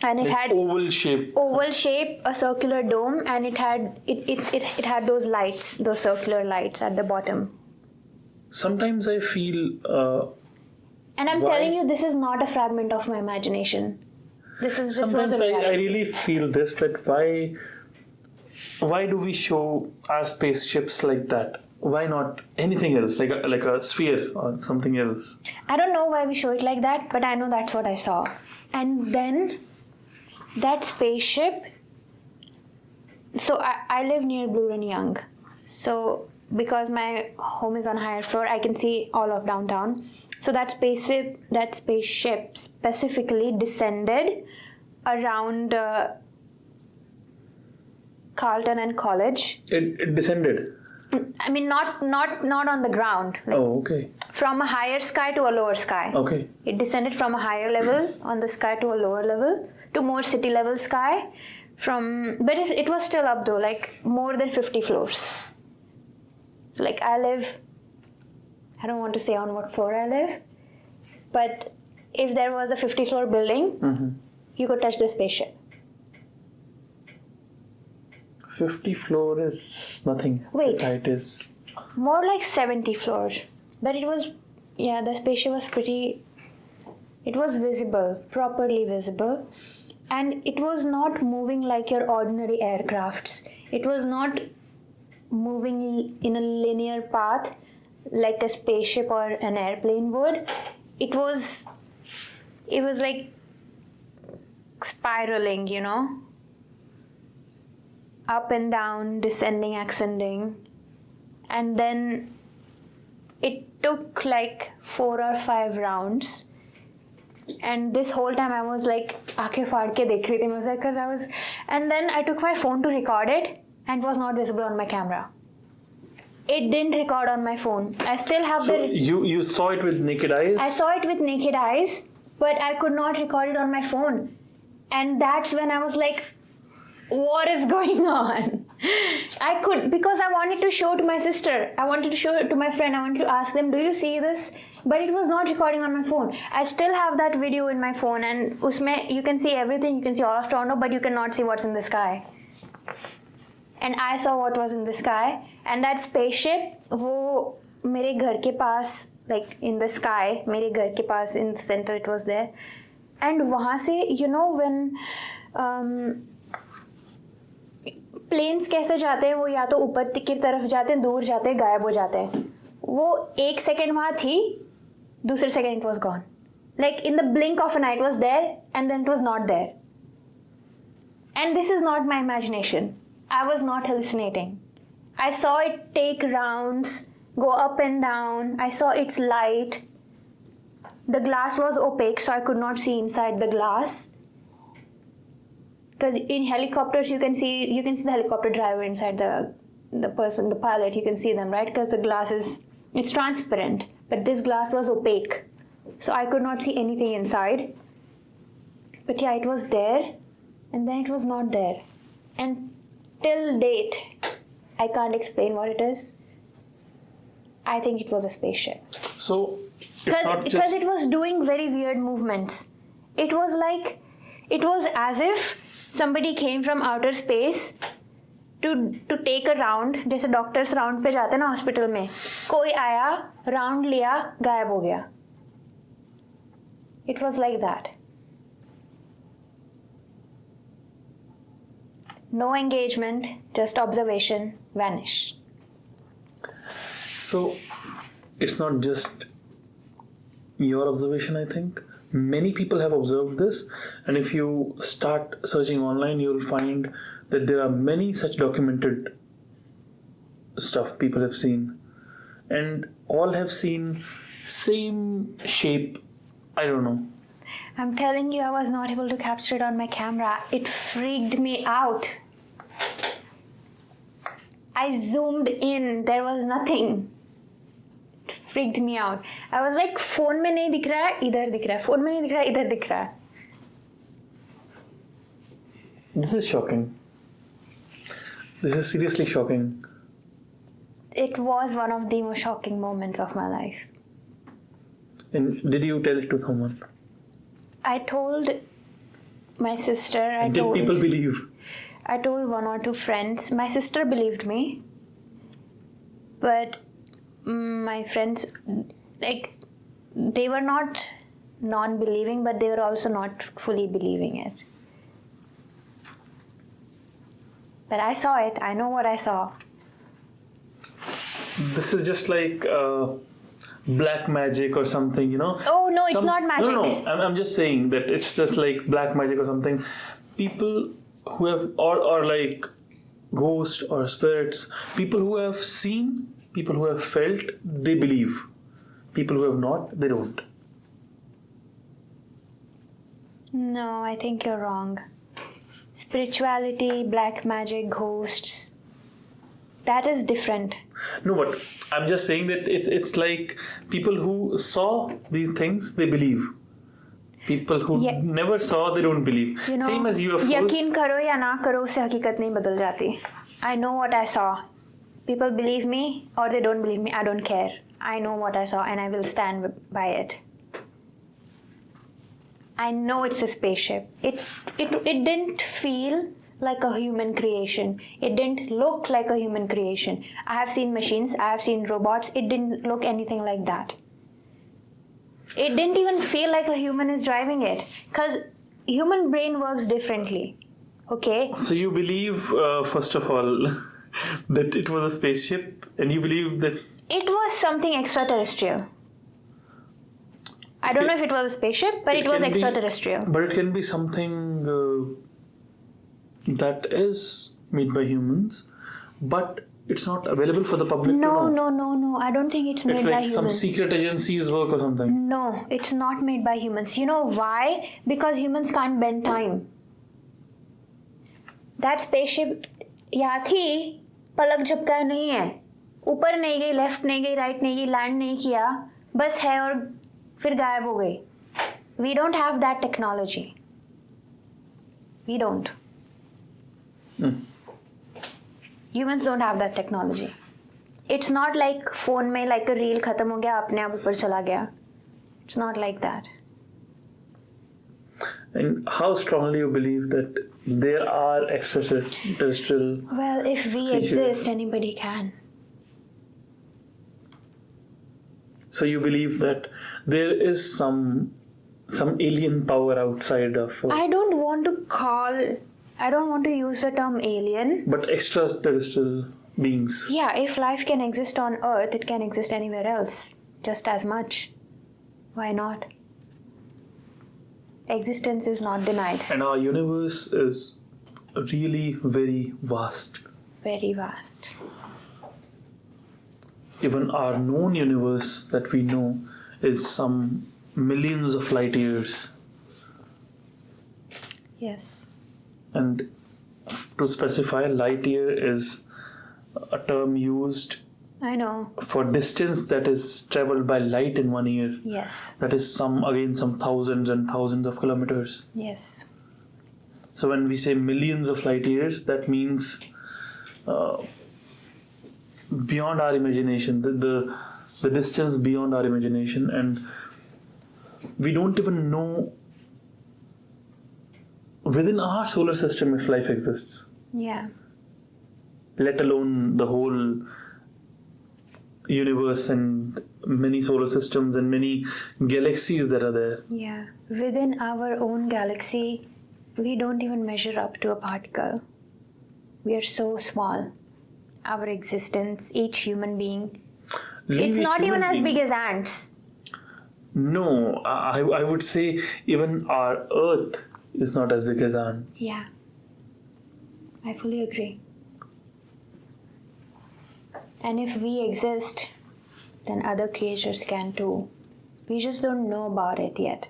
And it like had oval shape. Oval shape, a circular dome, and it had those lights, those circular lights at the bottom. Sometimes I feel... and I'm telling you, this is not a fragment of my imagination. This was a Sometimes reality. I really feel this, that why do we show our spaceships like that? Why not anything else, like a sphere or something else? I don't know why we show it like that, but I know that's what I saw. And then that spaceship, so I live near Bloor and Yonge. So because my home is on a higher floor, I can see all of downtown. So that spaceship specifically descended around Carlton and College. It descended. I mean, not on the ground. Like Okay. from a higher sky to a lower sky. Okay. It descended from a higher level on the sky to a lower level to more city level sky. But it was still up though, like more than 50 floors. So like I don't want to say on what floor I live, but if there was a 50 floor building, Mm-hmm. you could touch the spaceship. 50 floor is nothing. Wait. The height is... More like 70 floors. But the spaceship was it was visible, properly visible. And it was not moving like your ordinary aircrafts. It was not moving in a linear path like a spaceship or an airplane would. It was like spiraling, you know, up and down, descending, ascending, and then it took like 4 or 5 rounds. And this whole time I was like, आंखें फाड़ के देख रही थी. I was like, because I was, and then I took my phone to record it, and it was not visible on my camera. It didn't record on my phone. I still have So you saw it with naked eyes? I saw it with naked eyes, but I could not record it on my phone. And that's when I was like, what is going on? Because I wanted to show to my sister, I wanted to show it to my friend, I wanted to ask them, do you see this? But it was not recording on my phone. I still have that video in my phone, and usme you can see everything, you can see all of Toronto, but you cannot see what's in the sky. And I saw what was in the sky, and that spaceship, wo mere ghar ke paas, like in the sky, mere ghar ke paas in the center it was there. And wahan se, you know, when planes कैसे जाते हैं, वो या तो ऊपर की तरफ जाते हैं, दूर जाते हैं, गायब हो जाते हैं. वो 1 सेकेंड वहाँ थी, दूसरे second it was gone. Like in the blink of an eye it was there and then it was not there. And this is not my imagination. I was not hallucinating. I saw it take rounds, go up and down. I saw its light. The glass was opaque, so I could not see inside the glass. Because in helicopters, you can see the helicopter driver inside the person, the pilot. You can see them, right? Because the glass it's transparent, but this glass was opaque, so I could not see anything inside. But yeah, it was there, and then it was not there, and till date, I can't explain what it is. I think it was a spaceship. So, because it was doing very weird movements. It was like, it was as if somebody came from outer space to take a round. जैसे doctors round पे जाते हैं ना hospital में, कोई आया, round लिया, गायब हो गया. It was like that. No engagement, just observation, vanish. So, it's not just your observation, I think. Many people have observed this, and if you start searching online, you'll find that there are many such documented stuff people have seen. And all have seen same shape. I don't know. I'm telling you, I was not able to capture it on my camera. It freaked me out. I zoomed in, there was nothing. It freaked me out. I was like, phone में नहीं दिख रहा है, इधर दिख रहा है. phone में नहीं दिख रहा है, इधर दिख रहा है. This is shocking. This is seriously shocking. It was one of the most shocking moments of my life. And did you tell it to someone? I told my sister. Did people believe? I told 1 or 2 friends. My sister believed me, but my friends, like, they were not non-believing, but they were also not fully believing it. But I saw it. I know what I saw. This is just like black magic or something, you know? Oh no, it's not magic. No. I'm just saying that it's just like black magic or something. People who have, or like ghosts or spirits, people who have seen, people who have felt, they believe. People who have not, they don't. No, I think you're wrong. Spirituality, black magic, ghosts, that is different. No, but I'm just saying that it's like people who saw these things, they believe. People who never saw, they don't believe. You know, Same as UFOs. यकीन करो या ना करो, उससे हकीकत नहीं बदल जाती. I know what I saw. People believe me or they don't believe me, I don't care. I know what I saw and I will stand by it. I know it's a spaceship. It didn't feel like a human creation. It didn't look like a human creation. I have seen machines, I have seen robots. It didn't look anything like that. It didn't even feel like a human is driving it, because human brain works differently. Okay? So you believe, first of all, that it was a spaceship, and you believe that it was something extraterrestrial. I don't know if it was a spaceship, but it was can be- extraterrestrial. But it can be something that is made by humans, but it's not available for the public to No, know. no. I don't think it's made It's by like some humans. secret agency's work or something. No, it's not made by humans. You know why? Because humans can't bend time. That spaceship यहाँ थी, पलक झपकाया नहीं है, ऊपर नहीं गई, left नहीं गई, right नहीं गई, लैंड नहीं किया, बस है और फिर गायब हो गई. We don't have that technology. We don't. Humans don't have that technology. It's not like phone में like a reel खत्म हो गया, अपने आप ऊपर चला गया. It's not like that. And how strongly you believe that there are extraterrestrial? Well, if we Creatures. exist, anybody can. So you believe that there is some alien power outside of, I don't want to use the term alien. but extraterrestrial beings. Yeah, if life can exist on Earth, it can exist anywhere else just as much. Why not? Existence is not denied. And our universe is really very vast. Very vast. Even our known universe that we know is some millions of light years. Yes. And to specify, light year is a term used I know. for distance that is traveled by light in 1 year. Yes. That is some thousands and thousands of kilometers. Yes. So when we say millions of light years, that means beyond our imagination, the distance beyond our imagination, and we don't even know within our solar system if life exists, Yeah. let alone the whole universe and many solar systems and many galaxies that are there. Yeah. Within our own galaxy, we don't even measure up to a particle. We are so small. Our existence, each human being, Leave it's a not even human as being. big as ants. No, I would say even our Earth is not as big as ant. Yeah. I fully agree. And if we exist, then other creatures can too. We just don't know about it yet.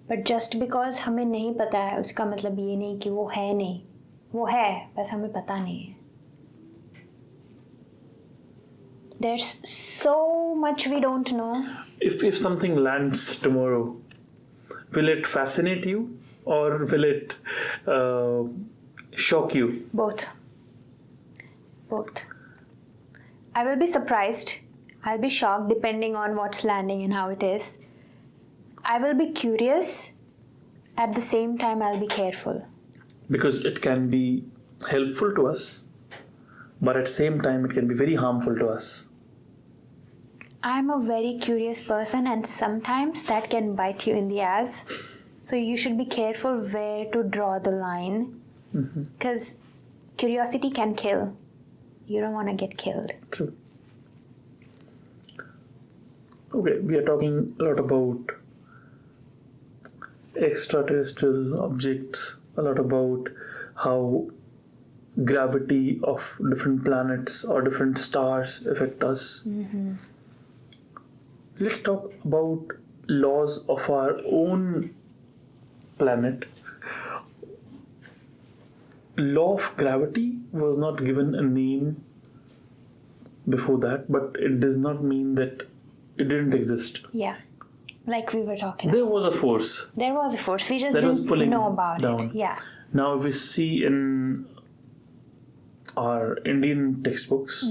But just because हमें नहीं पता है, उसका मतलब ये नहीं कि वो है नहीं. वो है, बस हमें पता नहीं है. There's so much we don't know. If something lands tomorrow, will it fascinate you or will it shock you? Both. I will be surprised. I'll be shocked depending on what's landing and how it is. I will be curious. At the same time, I'll be careful. Because it can be helpful to us, but at the same time it can be very harmful to us. I'm a very curious person, and sometimes that can bite you in the ass. So you should be careful where to draw the line. Because curiosity can kill. You don't want to get killed. True. Okay, we are talking a lot about extraterrestrial objects, a lot about how gravity of different planets or different stars affect us. Let's talk about laws of our own planet. Law of gravity was not given a name before that, but it does not mean that it didn't exist. Yeah. Like we were talking There was a force There was a force. We just that was didn't pulling know about down. it. Yeah. Now, if we see in our Indian textbooks,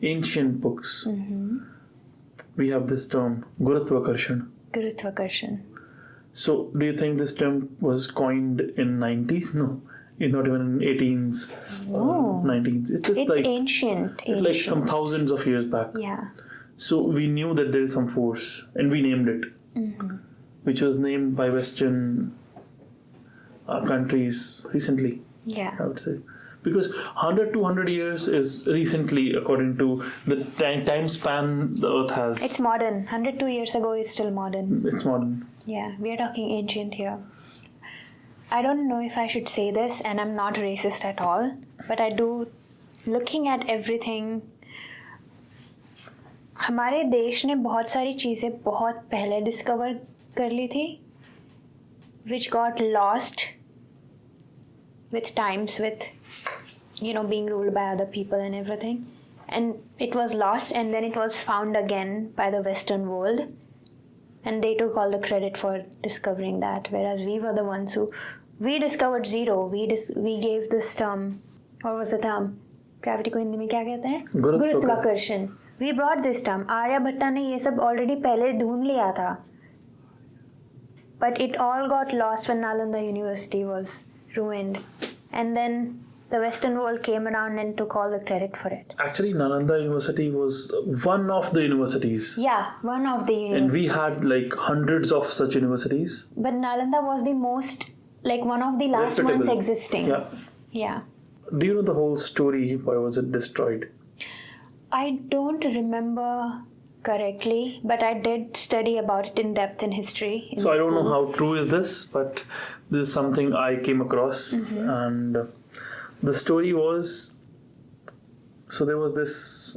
ancient books, we have this term Gurutvakarshan. Gurutvakarshan. So, do you think this term was coined in 90s? No, it's not even in 18s, Oh. 19s. It's just It's like ancient. like some thousands of years back. Yeah. So we knew that there is some force, and we named it, which was named by Western countries recently, Yeah. I would say, Because 100 to 100 years is recently, according to the time span the Earth has. It's modern. 102 years ago is still modern. It's modern. Yeah, we are talking ancient here. I don't know if I should say this, and I'm not racist at all, but I do, looking at everything, हमारे देश ने बहुत सारी चीज़ें बहुत पहले discover कर ली थी, which got lost with times, with being ruled by other people and everything, and it was lost, and then it was found again by the Western world, and they took all the credit for discovering that, whereas we were the ones who discovered zero. We gave this term, what was the term? Gravity को हिंदी में क्या कहते हैं? गुरुत्वाकर्षण. We brought this term. Aryabhatta ने ये सब already पहले ढूंढ लिया था. But it all got lost when Nalanda University was ruined. And then the Western world came around and took all the credit for it. Actually, Nalanda University was one of the universities. Yeah, one of the universities. And we had like hundreds of such universities. But Nalanda was the most, one of the last ones existing. Yeah. Yeah. Do you know the whole story? Why was it destroyed? I don't remember correctly, but I did study about it in depth in history. So I don't know how true is this, but this is something I came across. And the story was, so there was this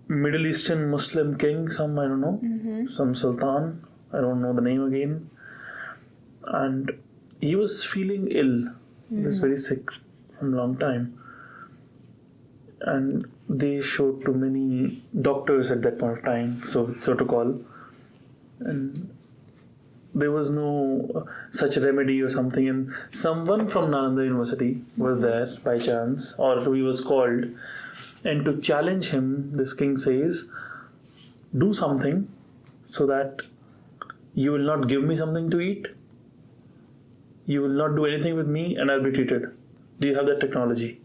Middle Eastern Muslim king, I don't know, some sultan, I don't know the name again. And he was feeling ill. He was very sick from a long time. And they showed to many doctors at that point of time, so to call. And there was no such remedy or something. And someone from Nalanda University was there by chance, or he was called. And to challenge him, this king says, do something so that you will not give me something to eat. You will not do anything with me and I'll be treated. Do you have that technology?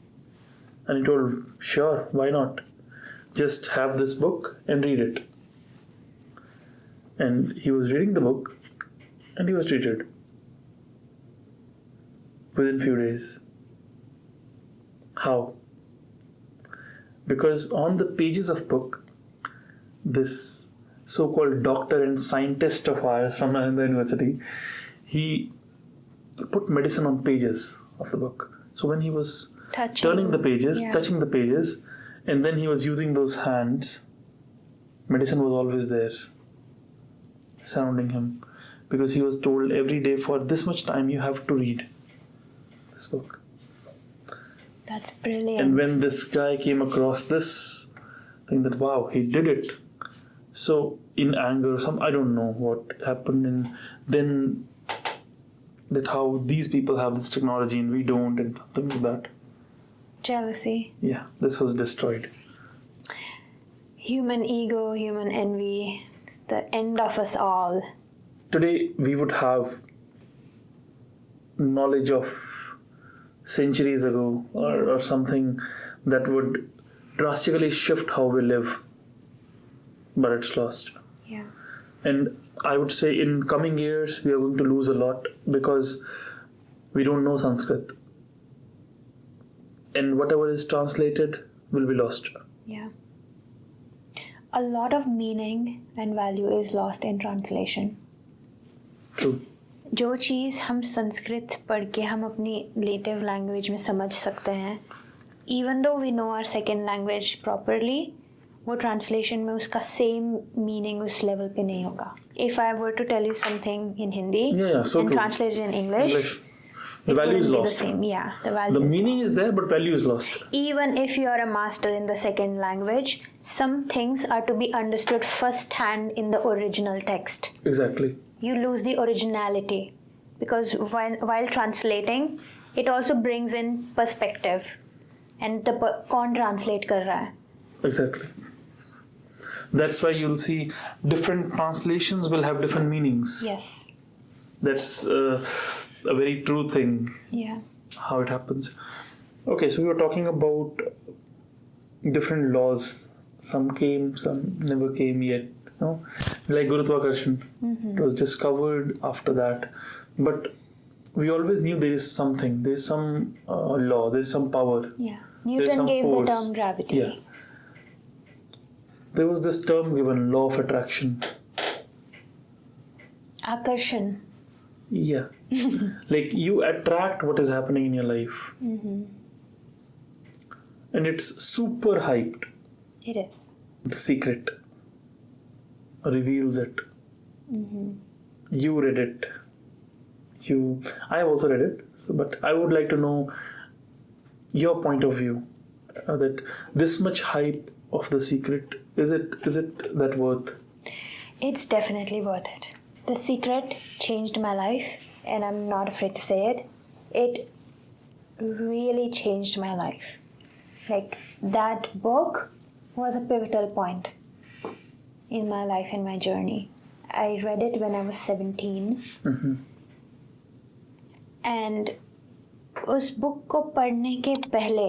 And he told, sure, why not? Just have this book and read it. And he was reading the book and he was treated within few days. How? Because on the pages of book, this so-called doctor and scientist of ours from Nalanda University, he put medicine on pages of the book. So when he was turning the pages, touching the pages, and then he was using those hands, medicine was always there, surrounding him. Because he was told every day for this much time you have to read this book. That's brilliant. And when this guy came across this thing that, wow, he did it. So in anger, I don't know what happened, and then that how these people have this technology and we don't, and something like that. Jealousy. Yeah, this was destroyed. Human ego, human envy. It's the end of us all. Today we would have knowledge of centuries ago or something that would drastically shift how we live, but it's lost. Yeah. And I would say in coming years we are going to lose a lot because we don't know Sanskrit, and whatever is translated will be lost. Yeah. A lot of meaning and value is lost in translation. True. जो चीज़ हम संस्कृत पढ़ के हम अपनी native language में समझ सकते हैं, even though we know our second language properly, वो ट्रांसलेशन में उसका सेम मीनिंग उस लेवल पे नहीं होगा. If I were to tell you something in Hindi and translate it in English, the value is lost. The same. Yeah, the value. The meaning is there, but value is lost. Even if you are a master in the second language, some things are to be understood firsthand in the original text. Exactly. You lose the originality because while translating, it also brings in perspective, and the कौन translate कर रहा है. Exactly. That's why you'll see different translations will have different meanings. Yes. That's a very true thing. Yeah. How it happens. Okay, so we were talking about different laws. Some came, some never came yet. Like Gurutvakarsan. It was discovered after that. But we always knew there is something, there is some law, there is some power. Yeah. There's Newton some gave the force. term gravity. Yeah. There was this term given, law of attraction. Akarshan. Yeah. Like you attract what is happening in your life. And it's super hyped. It is. The Secret reveals it. You read it. I also read it, but I would like to know your point of view. That this much hype of The Secret, is it that worth? It's definitely worth it. The Secret changed my life, and I'm not afraid to say it. It really changed my life. Like, that book was a pivotal point in my life and my journey. I read it when I was 17. And उस book को पढ़ने के पहले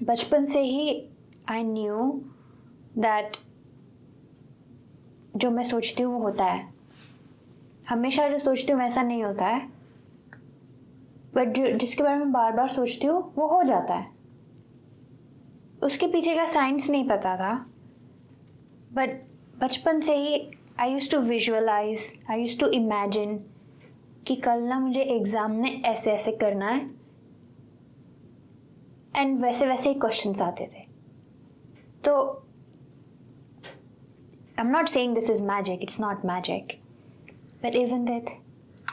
बचपन से ही I knew that जो मैं सोचती हूँ वो होता है. हमेशा जो सोचती हूँ वैसा नहीं होता है, बट जो जिसके बारे में बार बार सोचती हूँ वो हो जाता है. उसके पीछे का साइंस नहीं पता था, बट बचपन से ही I used to visualize, I used to imagine कि कल ना मुझे एग्जाम में ऐसे ऐसे करना है, एंड वैसे वैसे ही क्वेश्चंस आते थे. तो I am not saying this is magic, it's not magic, but isn't it?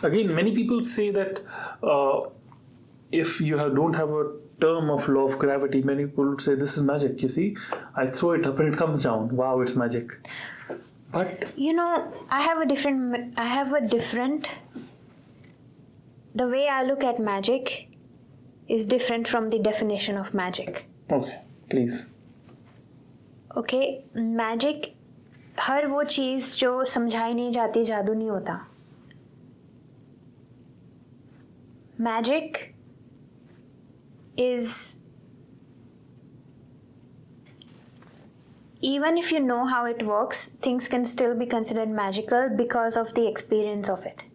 Again, many people say that if you don't have a term of law of gravity, many people would say this is magic. You see, I throw it up and it comes down. Wow, it's magic. But you know, I have a different. The way I look at magic is different from the definition of magic. Okay, please. Okay, magic हर वो चीज़ जो समझाई नहीं जाती जादू नहीं होता. Magic is, even if you know how it works, things can still be considered magical because of the experience of it,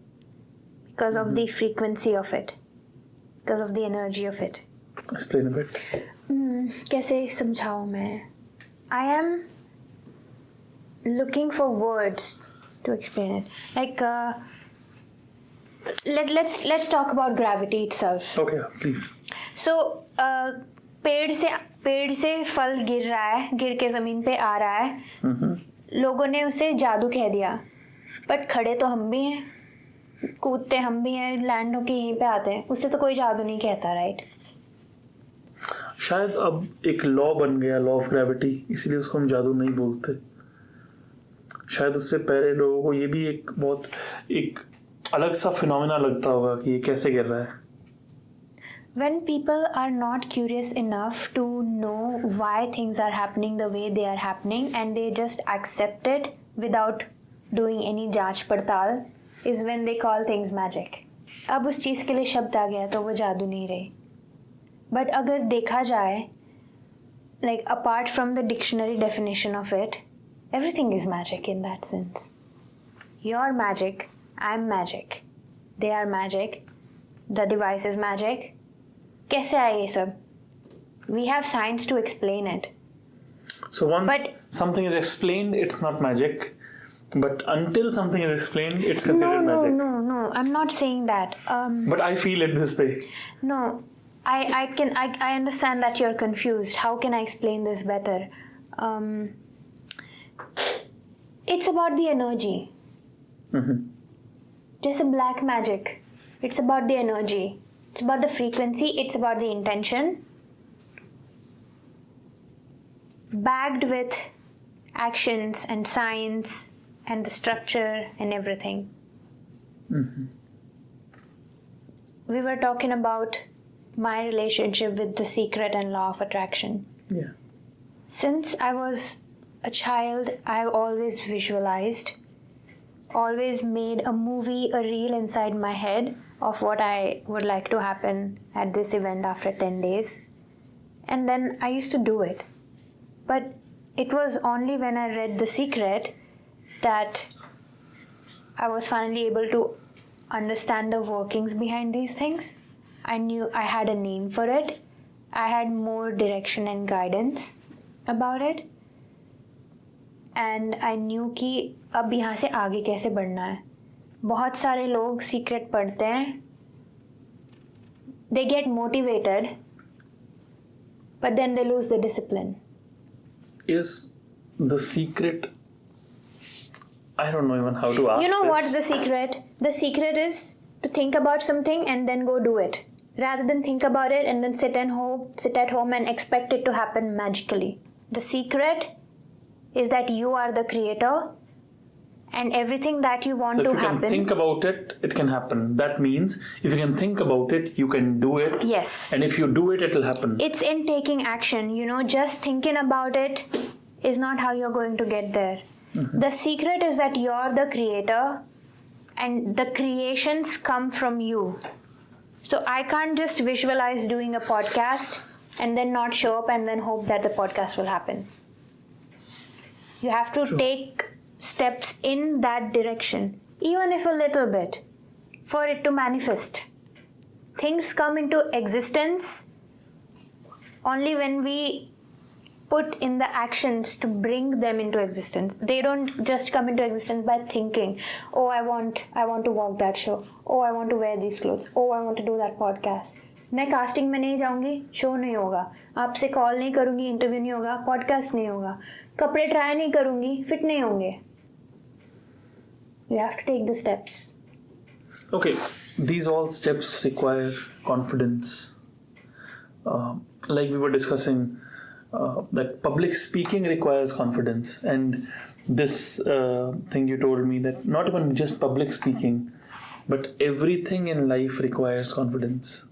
because of the frequency of it, because of the energy of it. Explain a bit. कैसे समझाऊँ मैं? I am looking for words to explain it. Like, let's talk about gravity itself. Okay, please. So, पेड़ से फल गिर रहा है, गिर के जमीन पे आ रहा है. लोगों ने उसे जादू कह दिया, बट खड़े तो हम भी हैं, कूदते हम भी हैं, लैंड होके यहीं पे आते हैं. उससे तो कोई जादू नहीं कहता, राइट? शायद अब एक लॉ बन गया, लॉ ऑफ ग्रेविटी, इसलिए उसको हम जादू नहीं बोलते. शायद उससे पहले लोगों को ये भी एक अलग सा फिनोमेना लगता होगा कि ये कैसे गिर रहा है. When people are not curious enough to know why things are happening the way they are happening and they just accept it without doing any जांच पड़ताल, is when they call things magic. अब उस चीज़ के लिए शब्द आ गया तो वो जादू नहीं रही. But अगर देखा जाए, like apart from the dictionary definition of it, everything is magic in that sense. You're magic, I'm magic, they are magic, the device is magic. कैसे आए ये सब? We have science to explain it. So once something is explained, it's not magic. But until something is explained, it's considered magic. No. I'm not saying that. But I feel it this way. No, I understand that you're confused. How can I explain this better? It's about the energy. Just a black magic. It's about the energy. It's about the frequency. It's about the intention. Bagged with actions and science and the structure and everything. We were talking about my relationship with The Secret and law of attraction. Yeah. Since I was a child, I've always visualized, always made a movie, a reel inside my head of what I would like to happen at this event after 10 days. And then I used to do it. But it was only when I read The Secret that I was finally able to understand the workings behind these things. I knew I had a name for it. I had more direction and guidance about it. And I knew कि अब यहाँ से आगे कैसे बढ़ना है. बहुत सारे लोग सीक्रेट पढ़ते हैं. They get motivated, but then they lose the discipline. Is the secret? I don't know even how to ask. You know this. what's the secret? The secret is to think about something and then go do it. Rather than think about it and then sit at home and expect it to happen magically. The secret is that you are the creator and everything that you want to happen. So if you can think about it, it can happen. That means if you can think about it, you can do it. Yes. And if you do it, it'll happen. It's in taking action. Just thinking about it is not how you're going to get there. Mm-hmm. The secret is that you're the creator and the creations come from you. So I can't just visualize doing a podcast and then not show up and then hope that the podcast will happen. You have to take steps in that direction, even if a little bit, for it to manifest. Things come into existence only when we put in the actions to bring them into existence. They don't just come into existence by thinking, oh, I want to walk that show. Oh, I want to wear these clothes. Oh, I want to do that podcast. मैं casting में नहीं जाऊंगी, show नहीं होगा, आपसे call नहीं करूंगी, interview नहीं होगा, पॉडकास्ट नहीं होगा, कपड़े ट्राई नहीं करूंगी, फिट नहीं होंगे. You have to take the steps. Okay, these all steps require confidence. Like we were discussing, that public speaking requires confidence, and this thing you told me, that not even just public speaking, but everything in life requires confidence.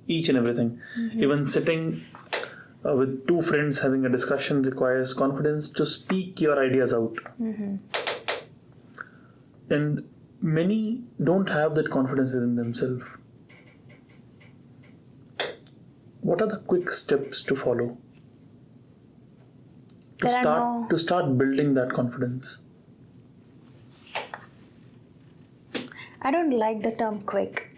Each and everything. Mm-hmm. Even sitting with two friends having a discussion requires confidence to speak your ideas out. Mm-hmm. And many don't have that confidence within themselves. What are the quick steps to follow to start building that confidence? I don't like the term quick.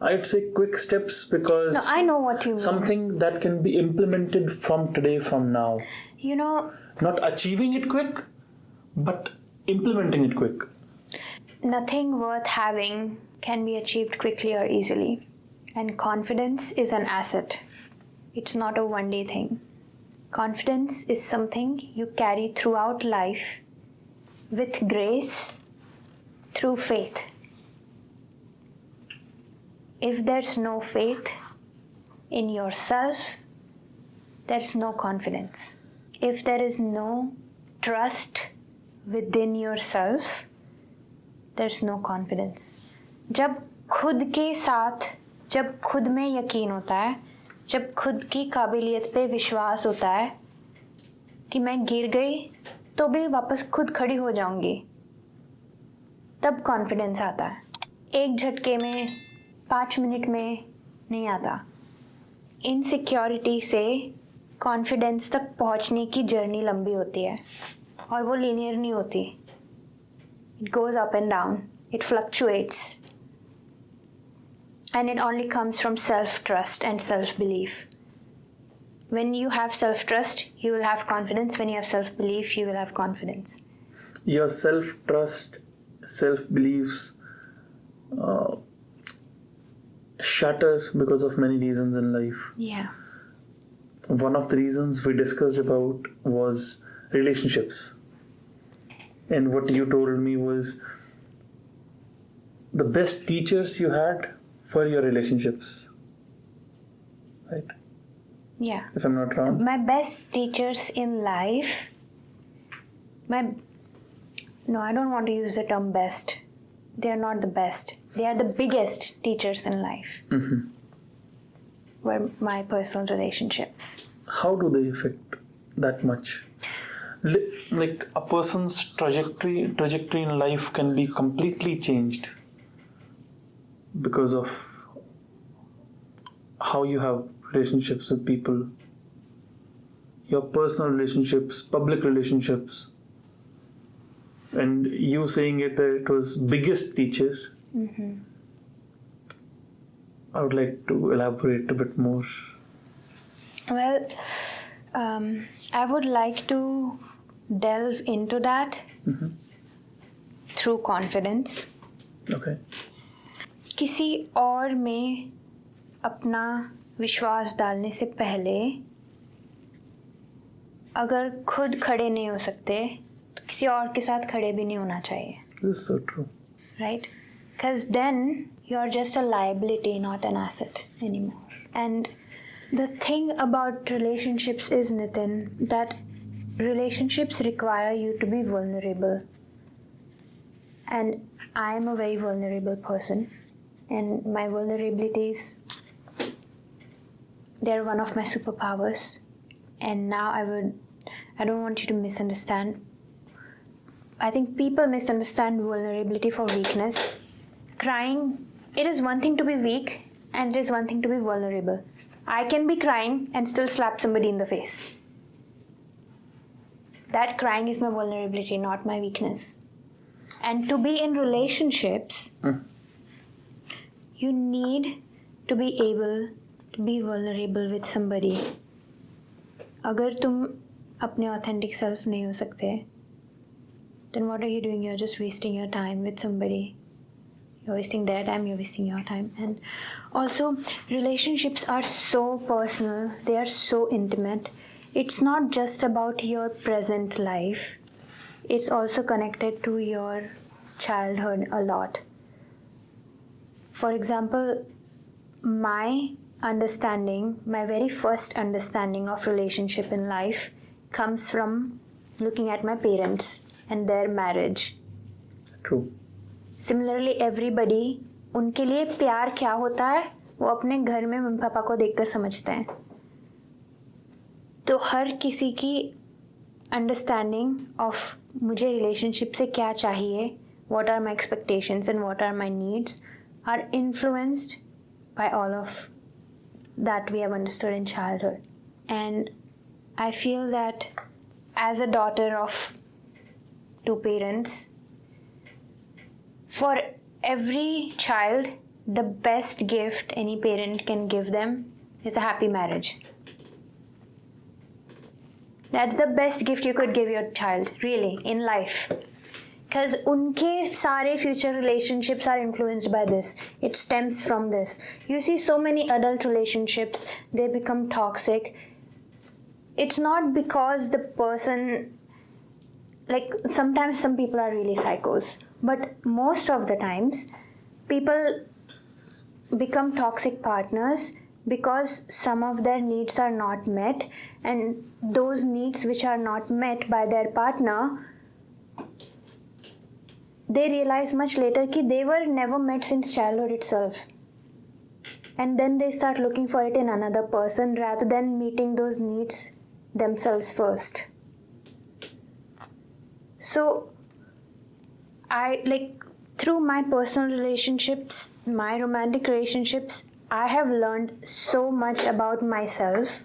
I'd say quick steps because I know what you mean. Something that can be implemented from today, from now. Not achieving it quick, but implementing it quick. Nothing worth having can be achieved quickly or easily. And confidence is an asset. It's not a one-day thing. Confidence is something you carry throughout life with grace, through faith. If there's no faith in yourself, there's no confidence. If there is no trust within yourself, there's no confidence. जब खुद के साथ, जब खुद में यकीन होता है, जब खुद की काबिलियत पे विश्वास होता है कि मैं गिर गई तो भी वापस खुद खड़ी हो जाऊंगी, तब कॉन्फिडेंस आता है. एक झटके में, 5 मिनट में नहीं आता. इनसिक्योरिटी से कॉन्फिडेंस तक पहुंचने की जर्नी लंबी होती है और वो लीनियर नहीं होती. It goes up and down, it fluctuates, and it only comes from self-trust and self-belief. When you have self-trust, you will have confidence. When you have self-belief, you will have confidence. Your self-trust, self-beliefs shatter because of many reasons in life. Yeah. One of the reasons we discussed about was relationships. And what you told me was the best teachers you had for your relationships, right? Yeah. If I'm not wrong. My best teachers in life, I don't want to use the term best. They are not the best. They are the biggest teachers in life. Mm-hmm. Were my personal relationships. How do they affect that much? Like a person's trajectory in life can be completely changed because of how you have relationships with people, your personal relationships, public relationships. and you saying it that it was biggest teacher. I would like to elaborate a bit more. Well, I would like to delve into that through confidence. Okay. किसी और में अपना विश्वास डालने से पहले अगर खुद खड़े नहीं हो सकते तो किसी और के साथ खड़े भी नहीं होना चाहिए. This is so true. Right? Because then you're just a liability, not an asset anymore. And the thing about relationships is, Nitin, that relationships require you to be vulnerable. And I'm a very vulnerable person. And my vulnerabilities, they're one of my superpowers. And now I don't want you to misunderstand. I think people misunderstand vulnerability for weakness. Crying, it is one thing to be weak and it is one thing to be vulnerable. I can be crying and still slap somebody in the face. That crying is my vulnerability, not my weakness. And to be in relationships, you need to be able to be vulnerable with somebody. अगर तुम अपने authentic self नहीं हो सकते, then what are you doing? You're just wasting your time with somebody. You're wasting their time, you're wasting your time. And also, relationships are so personal, they are so intimate. It's not just about your present life, it's also connected to your childhood a lot. For example, my very first understanding of relationship in life comes from looking at my parents and their marriage. True. Similarly, everybody, उनके लिए प्यार क्या होता है वो अपने घर में मम्मी पापा को देखकर समझते हैं. तो हर किसी की अंडरस्टैंडिंग ऑफ मुझे रिलेशनशिप से क्या चाहिए, what are my expectations and what are my needs, are influenced by all of that we have understood in childhood. And I feel that as a daughter of two parents, for every child, the best gift any parent can give them is a happy marriage. That's the best gift you could give your child, really, in life. Because unke sare future relationships are influenced by this. It stems from this. You see so many adult relationships, they become toxic. It's not because the person, like sometimes some people are really psychos, but most of the times people become toxic partners because some of their needs are not met, and those needs which are not met by their partner, they realize much later that they were never met since childhood itself. And then they start looking for it in another person rather than meeting those needs themselves first. So, through my personal relationships, my romantic relationships, I have learned so much about myself.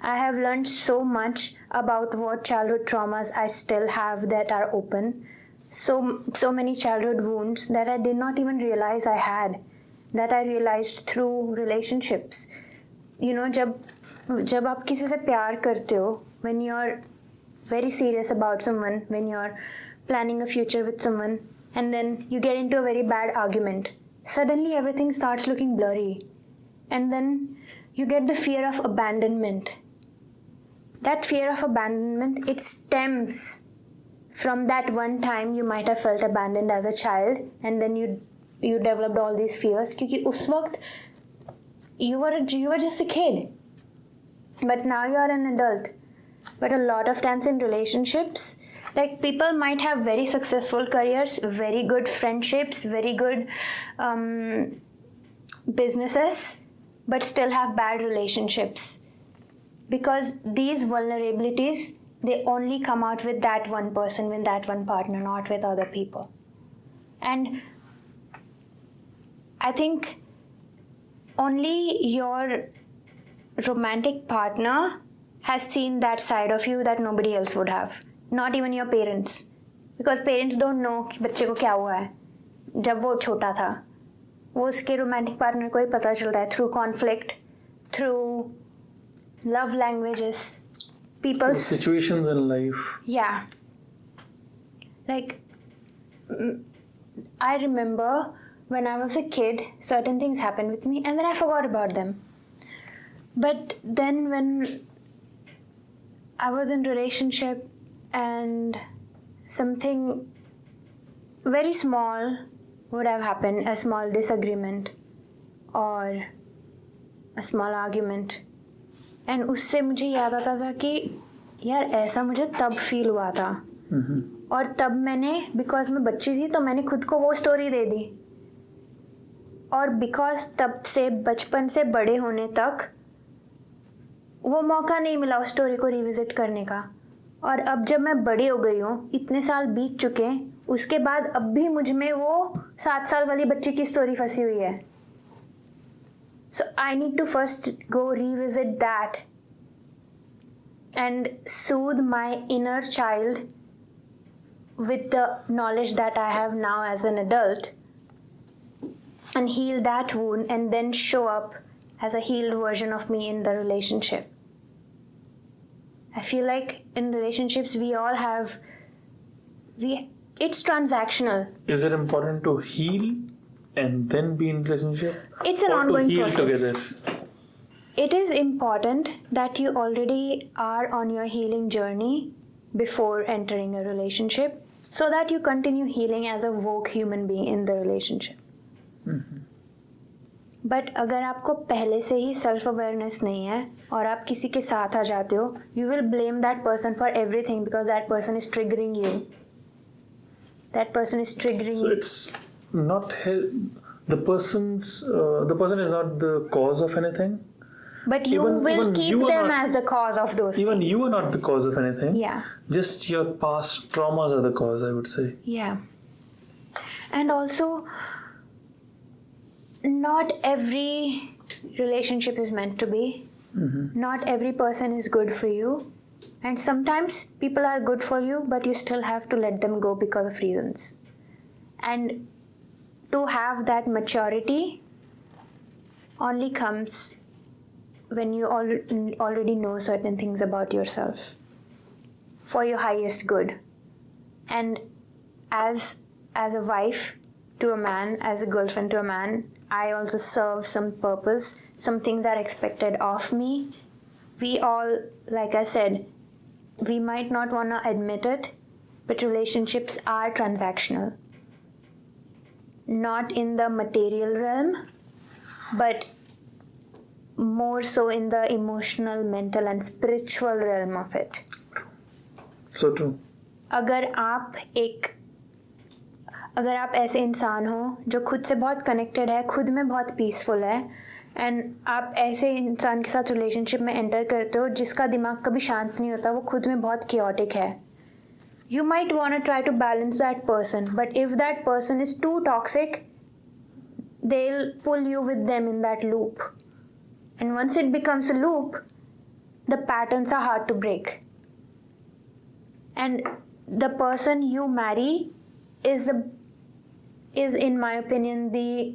I have learned so much about what childhood traumas I still have that are open. So many childhood wounds that I did not even realize I had, that I realized through relationships. You know, जब आप किसी से प्यार करते हो, when you're very serious about someone, when you're planning a future with someone, and then you get into a very bad argument, suddenly everything starts looking blurry. And then you get the fear of abandonment. That fear of abandonment, it stems from that one time you might have felt abandoned as a child, and then you developed all these fears क्योंकि उस वक्त you were just a kid, but now you are an adult. But a lot of times in relationships, like people might have very successful careers, very good friendships, very good businesses, but still have bad relationships, because these vulnerabilities, they only come out with that one person, with that one partner, not with other people. And I think only your romantic partner has seen that side of you that nobody else would have. Not even your parents. Because parents don't know कि बच्चे को क्या हुआ है जब वो छोटा था. वो उसके रोमांटिक पार्टनर को ही पता चलता है through conflict, through love languages, people's situations in life. Yeah. Like, I remember when I was a kid, certain things happened with me and then I forgot about them. But then when I was in relationship and something very small would have happened, a small disagreement or a small argument, and उससे मुझे याद आता था कि यार ऐसा मुझे तब फील हुआ था. और तब मैंने, बिकॉज मैं बच्ची थी तो मैंने खुद को वो स्टोरी दे दी. और बिकॉज तब से बचपन से बड़े होने तक वो मौका नहीं मिला उस स्टोरी को रिविजिट करने का. और अब जब मैं बड़ी हो गई हूँ, इतने साल बीत चुके हैं, उसके बाद अब भी मुझ में वो 7 साल वाली बच्ची की स्टोरी फंसी हुई है. So I need to first go revisit that and soothe my inner child with the knowledge that I have now as an adult and heal that wound and then show up as a healed version of me in the relationship. I feel like in relationships we all have, it's transactional. Is it important to heal and then be in relationship? It's an or ongoing to heal process. together? It is important that you already are on your healing journey before entering a relationship so that you continue healing as a woke human being in the relationship. But अगर आपको पहले से ही self awareness नहीं है और आप किसी के साथ आ जाते हो, you will blame that person for everything because that person is triggering you. That person is triggering So you. it's not the person is not the cause of anything. But you even will you keep are them not- as the cause of those Even things. you are not the cause of anything. Yeah. Just your past traumas are the cause, I would say. Yeah. And also, not every relationship is meant to be. Not every person is good for you. And sometimes people are good for you, but you still have to let them go because of reasons. And to have that maturity only comes when you already know certain things about yourself for your highest good. And as a wife to a man, as a girlfriend to a man, I also serve some purpose. Some things are expected of me. We all, like I said, we might not want to admit it, but relationships are transactional. Not in the material realm, but more so in the emotional, mental and spiritual realm of it. So true. अगर आप ऐसे इंसान हो जो खुद से बहुत connected है, खुद में बहुत पीसफुल है, एंड आप ऐसे इंसान के साथ रिलेशनशिप में एंटर करते हो जिसका दिमाग कभी शांत नहीं होता, वो खुद में बहुत chaotic है, you might want to try to balance that person. But if that person is too toxic, they'll pull you with them in that loop. And once it becomes a loop, the patterns are hard to break. And the person you marry is in my opinion the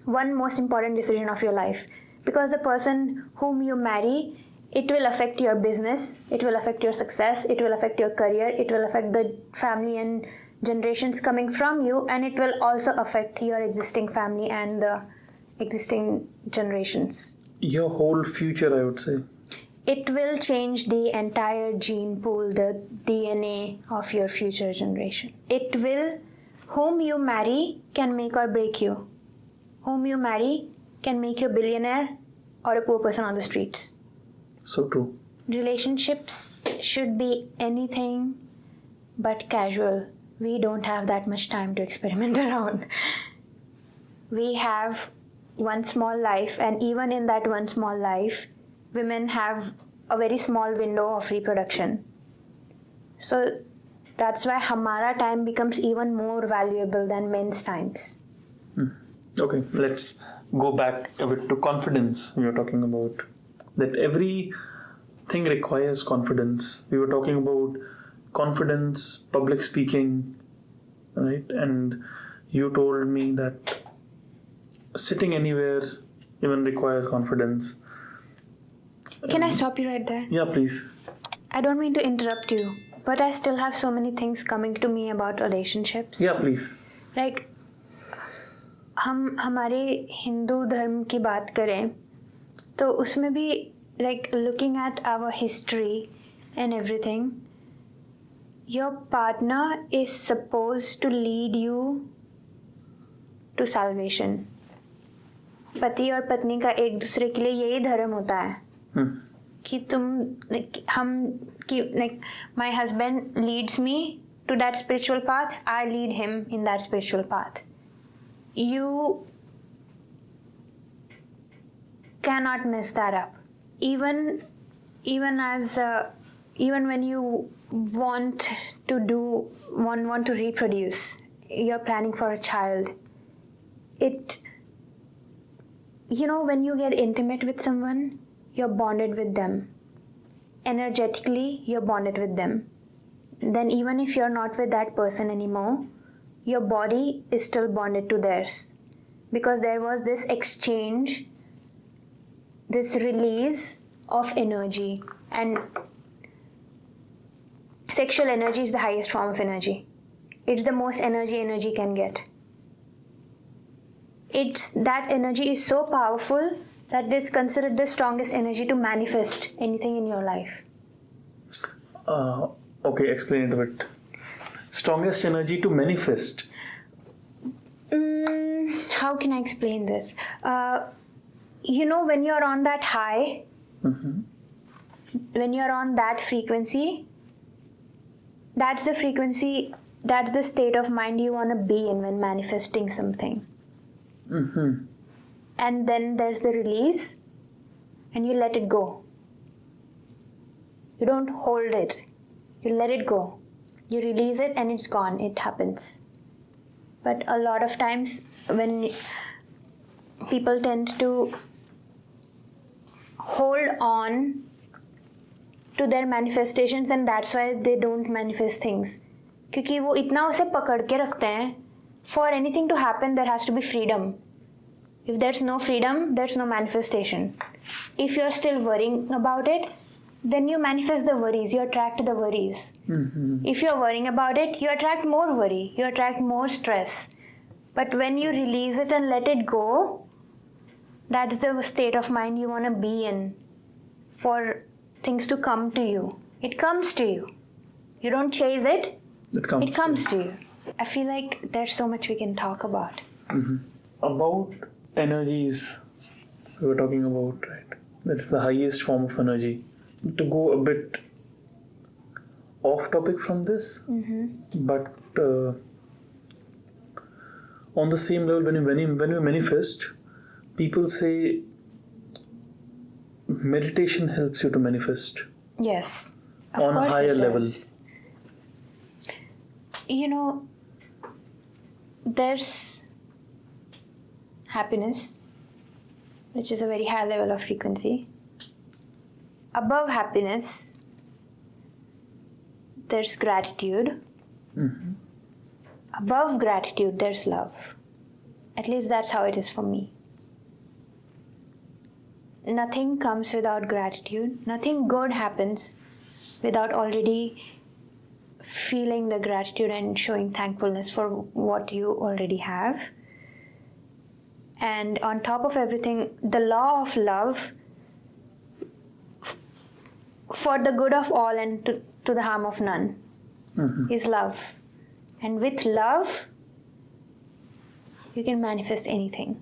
one most important decision of your life, because the person whom you marry, it will affect your business, it will affect your success, it will affect your career, it will affect the family and generations coming from you, and it will also affect your existing family and the existing generations. Your whole future, I would say. It will change the entire gene pool, the DNA of your future generation. It will, whom you marry can make or break you. Whom you marry can make you a billionaire or a poor person on the streets. So true. Relationships should be anything but casual. We don't have that much time to experiment around. We have one small life, and even in that one small life, women have a very small window of reproduction. So that's why hamara time becomes even more valuable than men's times. Okay, let's go back a bit to confidence. We were talking about that everything requires confidence. We were talking about confidence, public speaking, right? And you told me that sitting anywhere even requires confidence. Can I stop you right there? Yeah, please. I don't mean to interrupt you, but I still have so many things coming to me about relationships. Yeah, please. Like, हम हमारे हिंदू धर्म की बात करें तो उसमें भी like looking at our history and everything, your partner is supposed to lead you to salvation. पति और पत्नी का एक दूसरे के लिए यही धर्म होता है कि तुम हम कि like my husband leads me to that spiritual path, I lead him in that spiritual path. You cannot mess that up. Even when you want to reproduce, you're planning for a child. When you get intimate with someone, you're bonded with them. Energetically, you're bonded with them. Then even if you're not with that person anymore, your body is still bonded to theirs. Because there was this exchange, this release of energy. And sexual energy is the highest form of energy. It's the most energy can get. That energy is so powerful that it's considered the strongest energy to manifest anything in your life. Okay, explain it a bit. Strongest energy to manifest. How can I explain this? When you're on that high, when you're on that frequency, that's the frequency, that's the state of mind you want to be in when manifesting something. And then there's the release, and you let it go. You don't hold it. You let it go. You release it and it's gone. It happens. But a lot of times when people tend to hold on to their manifestations, and that's why they don't manifest things. क्योंकि वो इतना उसे पकड़ के रखते हैं. For anything to happen, there has to be freedom. If there's no freedom, there's no manifestation. If you're still worrying about it, then you manifest the worries, you attract the worries. If you're worrying about it, you attract more worry, you attract more stress. But when you release it and let it go, that's the state of mind you want to be in for things to come to you. It comes to you. You don't chase it, it comes to you. I feel like there's so much we can talk about. About energies we were talking about, right? That's the highest form of energy. To go a bit off topic from this, but on the same level, when you manifest, people say meditation helps you to manifest. Yes. On a higher level. There's happiness, which is a very high level of frequency. Above happiness, there's gratitude. Above gratitude, there's love. At least that's how it is for me. Nothing comes without gratitude. Nothing good happens without already feeling the gratitude and showing thankfulness for what you already have. And on top of everything, the law of love for the good of all and to the harm of none is love. And with love, you can manifest anything.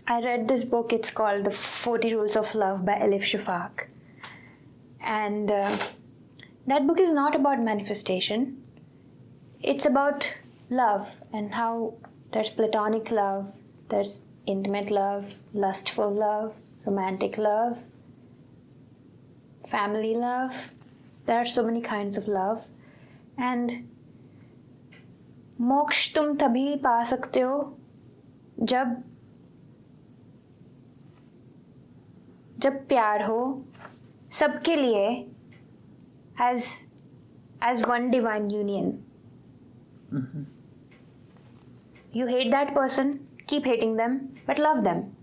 I read this book, it's called The 40 Rules of Love by Elif Shafak. And that book is not about manifestation. It's about love and how there's platonic love, there's intimate love, lustful love, romantic love, family love. There are so many kinds of love. And मोक्ष तुम तभी पा सकते हो जब प्यार हो सबके लिए, as as one divine union. You hate that person, keep hating them, but love them.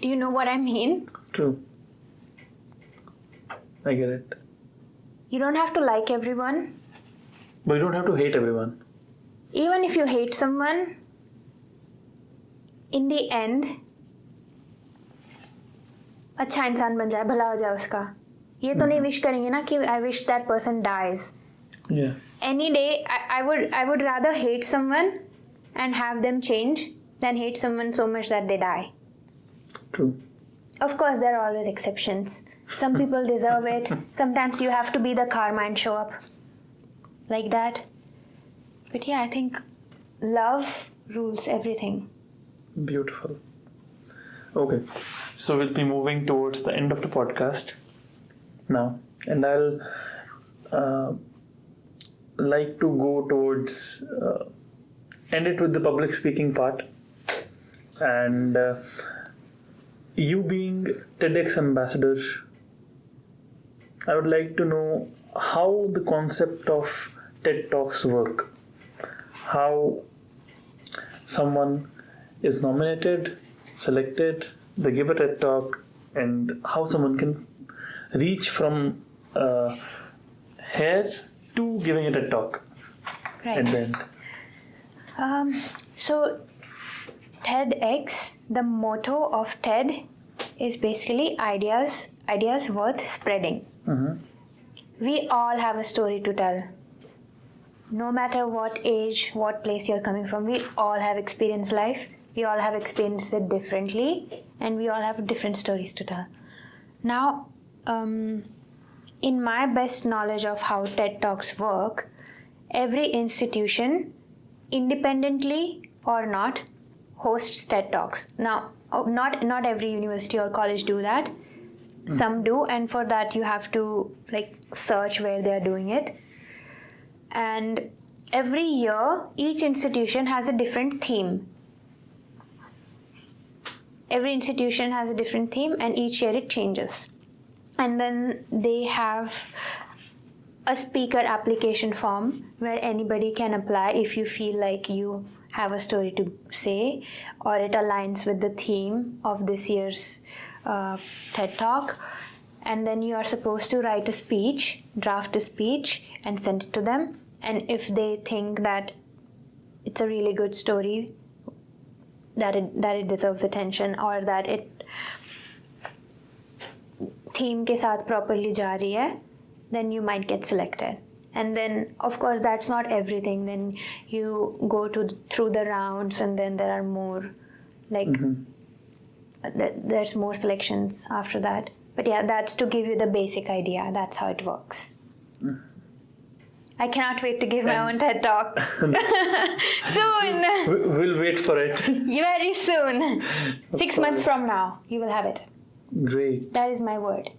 Do you know what I mean? True. I get it. You don't have to like everyone. But you don't have to hate everyone. Even if you hate someone, in the end, अच्छा इंसान बन जाए, भला हो जाए उसका. ये तो नहीं wish करेंगे ना कि I wish that person dies. Yeah. Any day, I would rather hate someone and have them change than hate someone so much that they die. True. Of course, there are always exceptions. Some people deserve it. Sometimes you have to be the karma and show up like that. But yeah, I think love rules everything. Beautiful. Okay, so we'll be moving towards the end of the podcast now, and I'll like to go towards end it with the public speaking part, and you being TEDx ambassador, I would like to know how the concept of TED Talks work, how someone is nominated, selected, they give a TED Talk, and how someone can reach from here to giving a TED Talk. Right. And then So TEDx, the motto of TED is basically ideas worth spreading. We all have a story to tell. No matter what age, what place you're coming from, we all have experienced life. We all have experienced it differently, and we all have different stories to tell. Now, in my best knowledge of how TED Talks work, every institution, independently or not, hosts TED Talks. Now, not every university or college do that. Some do, and for that you have to search where they are doing it. And every year, each institution has a different theme. Every institution has a different theme, and each year it changes. And then they have a speaker application form where anybody can apply if you feel like you have a story to say or it aligns with the theme of this year's TED Talk. And then you are supposed to write a speech, draft a speech, and send it to them. And if they think that it's a really good story, that it deserves attention, or that it theme के साथ properly जा रही है, then you might get selected. And then, of course, that's not everything. Then you go through the rounds, and then there are more, there's more selections after that. But yeah, that's to give you the basic idea. That's how it works. I cannot wait to give my own TED Talk. Soon! we'll wait for it. Very soon. 6 months from now, you will have it. Great. That is my word.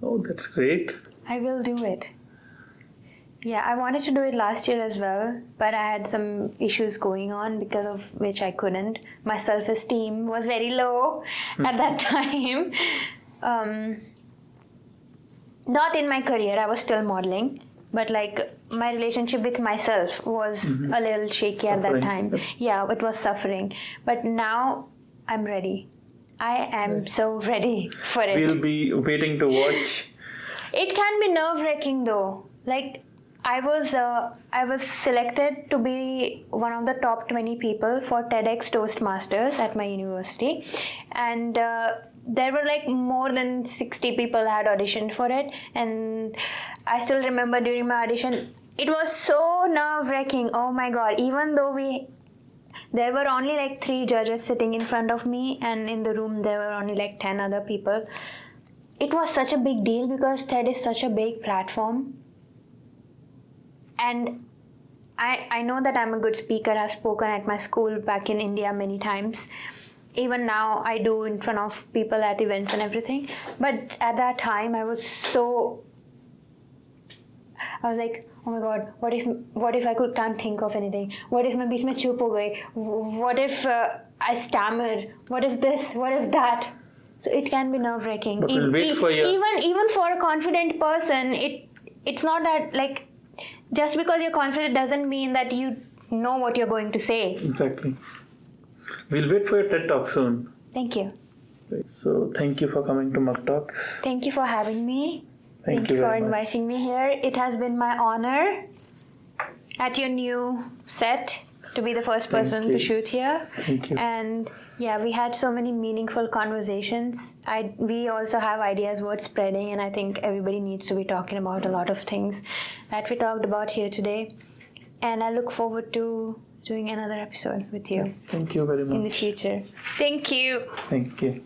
Oh, that's great. I will do it. Yeah, I wanted to do it last year as well, but I had some issues going on because of which I couldn't. My self-esteem was very low at that time. Not in my career, I was still modeling, but my relationship with myself was a little shaky at that time. Yeah, it was suffering. But now I'm ready. I am so ready for it. We'll be waiting to watch. It can be nerve-wracking though. I was selected to be one of the top 20 people for TEDx Toastmasters at my university, and there were more than 60 people had auditioned for it. And I still remember during my audition, it was so nerve-wracking. Oh my god! Even though there were only 3 judges sitting in front of me, and in the room there were only 10 other people. It was such a big deal because TED is such a big platform. And I know that I'm a good speaker. I've spoken at my school back in India many times. Even now I do in front of people at events and everything. But at that time I was like, oh my god, what if I can't think of anything? What if मैं बीच में चुप हो गई? What if I stammer? What if this? What if that? So it can be nerve-wracking. But we'll wait for you. Even for a confident person, it's not that like just because you're confident doesn't mean that you know what you're going to say. Exactly. We'll wait for your TED Talk soon. Thank you. So thank you for coming to Mug Talks. Thank you for having me. Thank you for very much. inviting me here. It has been my honor at your new set to be the first person you. to shoot here. Thank you. And yeah, we had so many meaningful conversations. We also have ideas worth spreading, and I think everybody needs to be talking about a lot of things that we talked about here today. And I look forward to doing another episode with you Thank you very much. in the future. Thank you. Thank you.